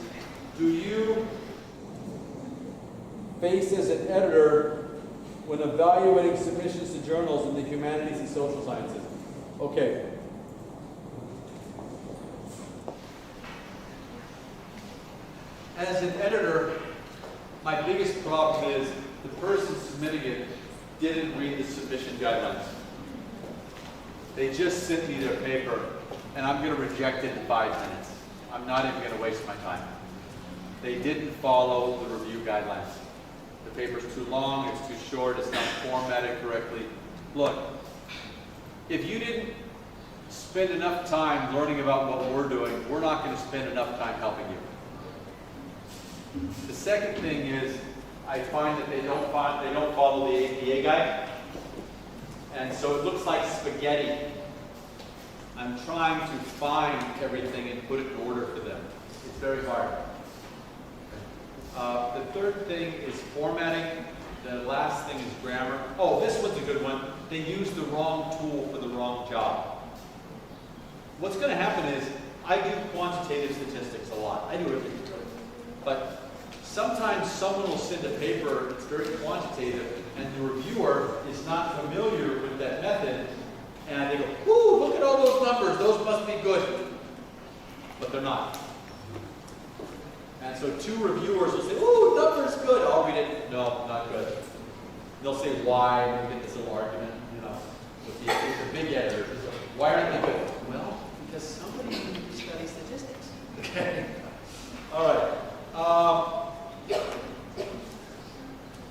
do you face as an editor when evaluating submissions to journals in the humanities and social sciences? Okay. As an editor, my biggest problem is the person submitting it didn't read the submission guidelines. They just sent me their paper, and I'm going to reject it in 5 minutes. I'm not even going to waste my time. They didn't follow the review guidelines. The paper's too long, it's too short, it's not formatted correctly. Look, if you didn't spend enough time learning about what we're doing, we're not going to spend enough time helping you. The second thing is, I find that they don't follow the APA guide, and so it looks like spaghetti. I'm trying to find everything and put it in order for them. It's very hard. The third thing is formatting. The last thing is grammar. Oh, this one's a good one. They use the wrong tool for the wrong job. What's going to happen is, I do quantitative statistics a lot. I do it every day. But sometimes someone will send a paper that's very quantitative, and the reviewer is not familiar with that method, and they go, "Ooh, look at all those numbers. Those must be good." But they're not. And so two reviewers will say, "Ooh, numbers good." I'll read it. No, not good. They'll say why, and we get this little argument, with the big editors. Why aren't they good? Well, because somebody studies statistics. Okay. All right.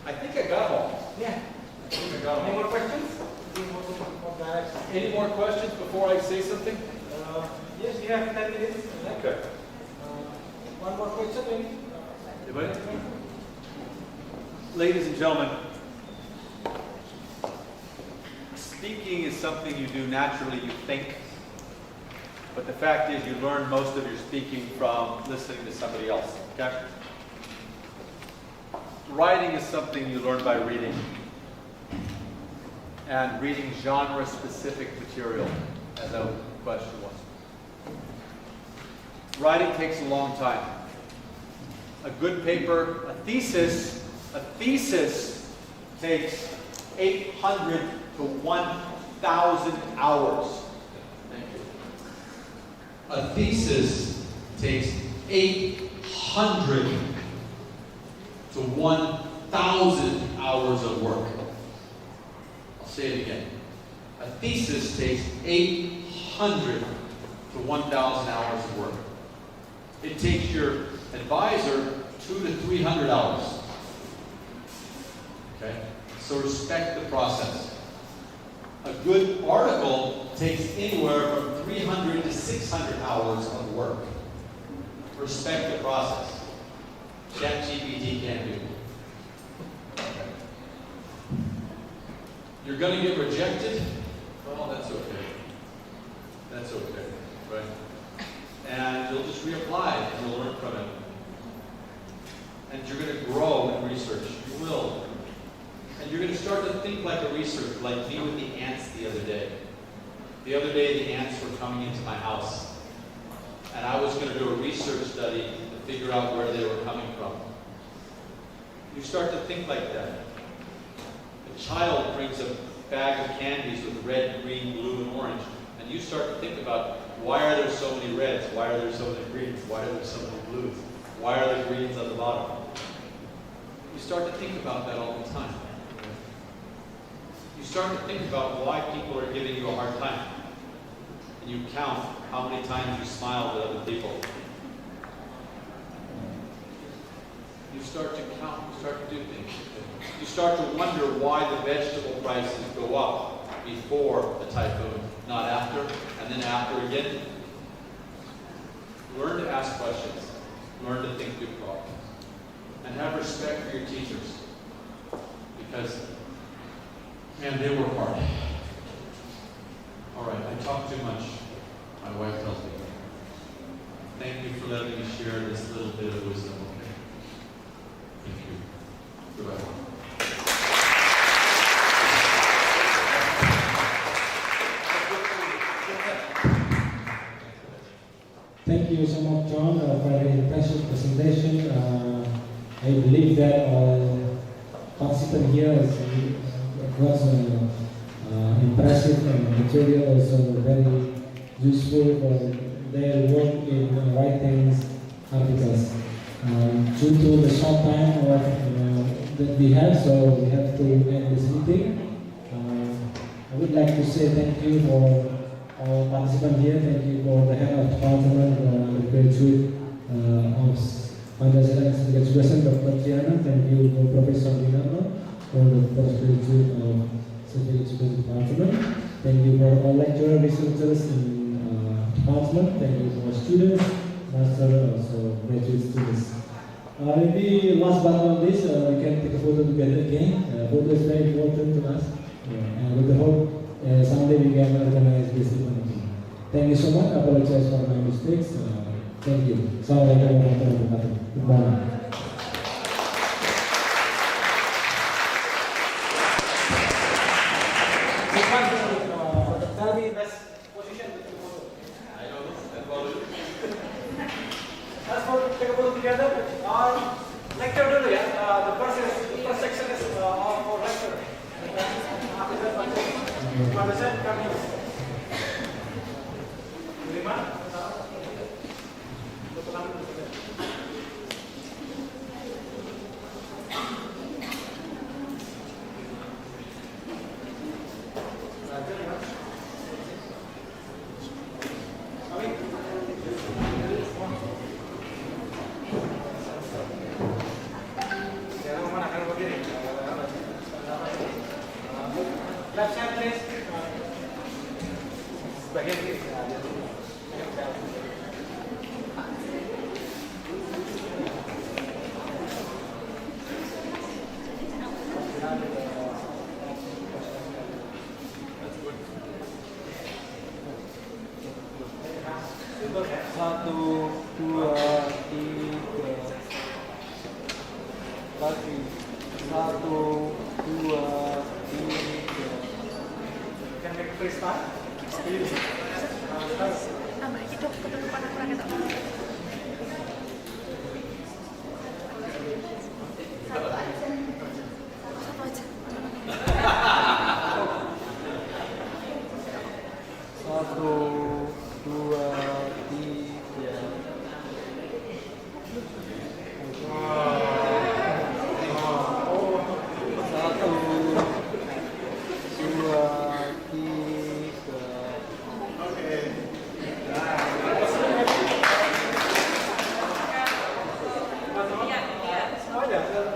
I think I got them all. Yeah. I think I got them Any all. more questions? Any more questions before I say something? Yes, we have 10 minutes. Okay. One more question, maybe? Anybody? Ladies and gentlemen, speaking is something you do naturally, you think. But the fact is, you learn most of your speaking from listening to somebody else. Okay? Writing is something you learn by reading. And reading genre-specific material, as that question was. Writing takes a long time. A good paper, a thesis takes 800 to 1,000 hours. Thank you. A thesis takes 800 to 1,000 hours of work. I'll say it again. A thesis takes 800 to 1,000 hours of work. It takes your advisor 200 to 300 hours. Okay? So respect the process. A good article takes anywhere from 300 to 600 hours of work. Respect the process. ChatGPT can't do it. You're going to get rejected? Well, that's okay. That's okay, right? And you'll just reapply and you'll learn from it. And you're going to grow in research. You will. And you're going to start to think like a researcher, like me with the ants the other day. The other day, the ants were coming into my house. And I was going to do a research study to figure out where they were coming from. You start to think like that. A child brings a bag of candies with red, green, blue, and orange. And you start to think about, why are there so many reds? Why are there so many greens? Why are there so many blues? Why are there greens on the bottom? You start to think about that all the time. You start to think about why people are giving you a hard time. And you count how many times you smiled at other people. You start to count, you start to do things. You start to wonder why the vegetable prices go up before the typhoon, not after, and then after again. Learn to ask questions. Learn to think good thought. And have respect for your teachers. Because, man, they work hard. All right, I talk too much. My wife tells me. Thank you for letting me share this little bit of wisdom. Okay? Thank you. Goodbye. Thank you so much, John, for a very impressive presentation. I believe that participant here was impressive and material also very useful for their work in writing articles. Due to the short time that we have, so we have to end this meeting. I would like to say thank you for all participants here. Thank you for the head of department, the graduate of Pancasila Institute of Education, Dr. Tiana. Thank you for Professor Winarno for the postgraduate of Civil Education Department. Thank you for all lecturers, researchers in department. Thank you for students, master, also graduate students. Maybe last but not least, we can take a photo together again. Photo is very important to us. And with the hope someday we can organize this event again. Thank you so much. I apologize for my mistakes. Thank you. Assalamualaikum warahmatullahi wabarakatuh. Good morning. lagi. 1, 2, 3. Can make please start? Tambah lagi dok, ketutupan aku lagi tak mau. Satu aja. Satu, dua, tiga. Satu, dua, tiga.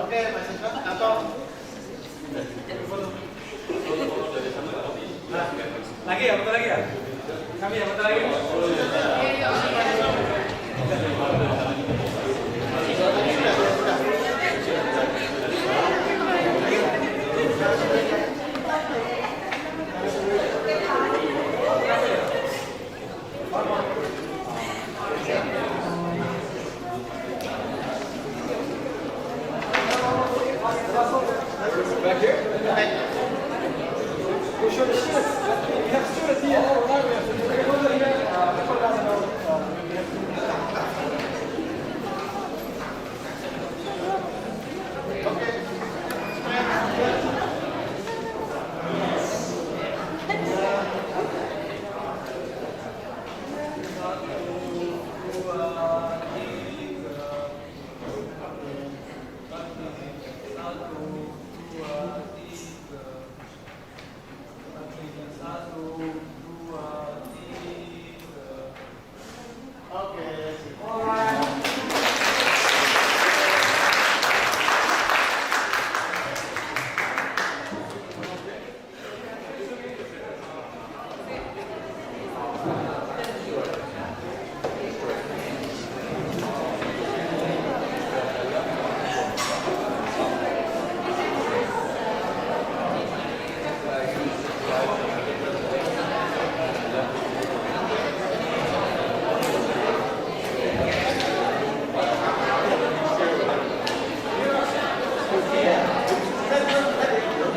Oke, Mas Isma, atau lagi ya, betul lagi ya? Kami ya, betul lagi. Back here? We'll show the students. We have students here. Oh, right, we have students. Okay, hold on here. People doesn't know. We have students.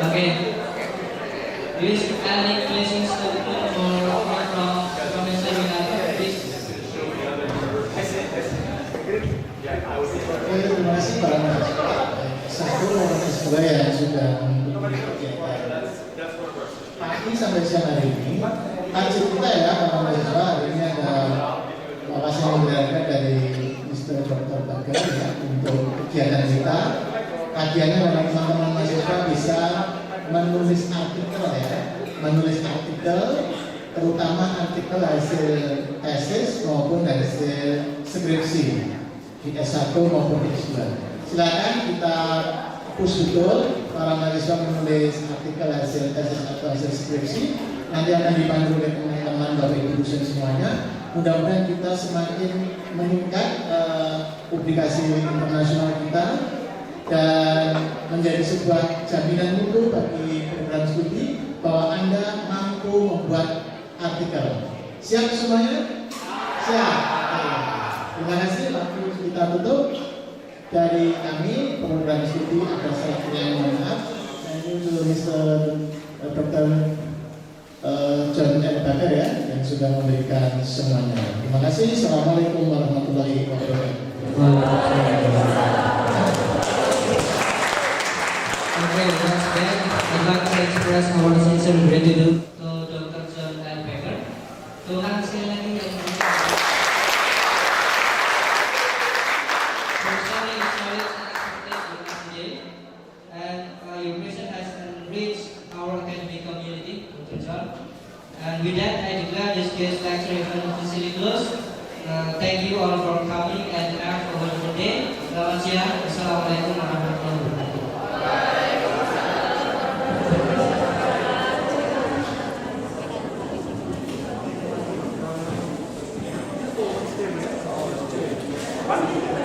Okay. Do you have any questions from Mr. Winata, please? Oke, terima kasih para mahasiswa. Satu mahasiswa yang sudah mengikuti kegiatan pagi sampai siang hari ini. Target kita ya para mahasiswa hari ini ada wawasan yang berdasarkan dari Mr. Dr. Bagar ya untuk kegiatan kita. Kajiannya memang teman-teman mahasiswa bisa menulis artikel ya, menulis artikel terutama artikel hasil tesis maupun hasil skripsi di S1 maupun S2. Silakan kita push betul para mahasiswa menulis artikel hasil tesis atau hasil skripsi. Nanti akan dipandu oleh teman-teman Bapak Ibu dosen semuanya. Mudah-mudahan kita semakin meningkat publikasi internasional kita dan menjadi sebuah jaminan mutu bagi program studi bahwa Anda mampu membuat artikel. Siap semuanya? Siap. Terima kasih. Waktu kita tutup dari kami program studi ada salah mohon maaf. Thank you to Mr. Dr. John L. Baker ya yang sudah memberikan semuanya. Terima kasih. Assalamualaikum warahmatullahi wabarakatuh. Okay, once again, I'd like to express our sincere gratitude to Dr. John L. Baker. Tuhan sekali lagi yang your mission has enriched our academic community, Dr. John. And with that, I declare this guest lecture event officially closed. Thank you all for coming and have a wonderful day. Selamat siang. Assalamualaikum warahmatullahi wabarakatuh. What?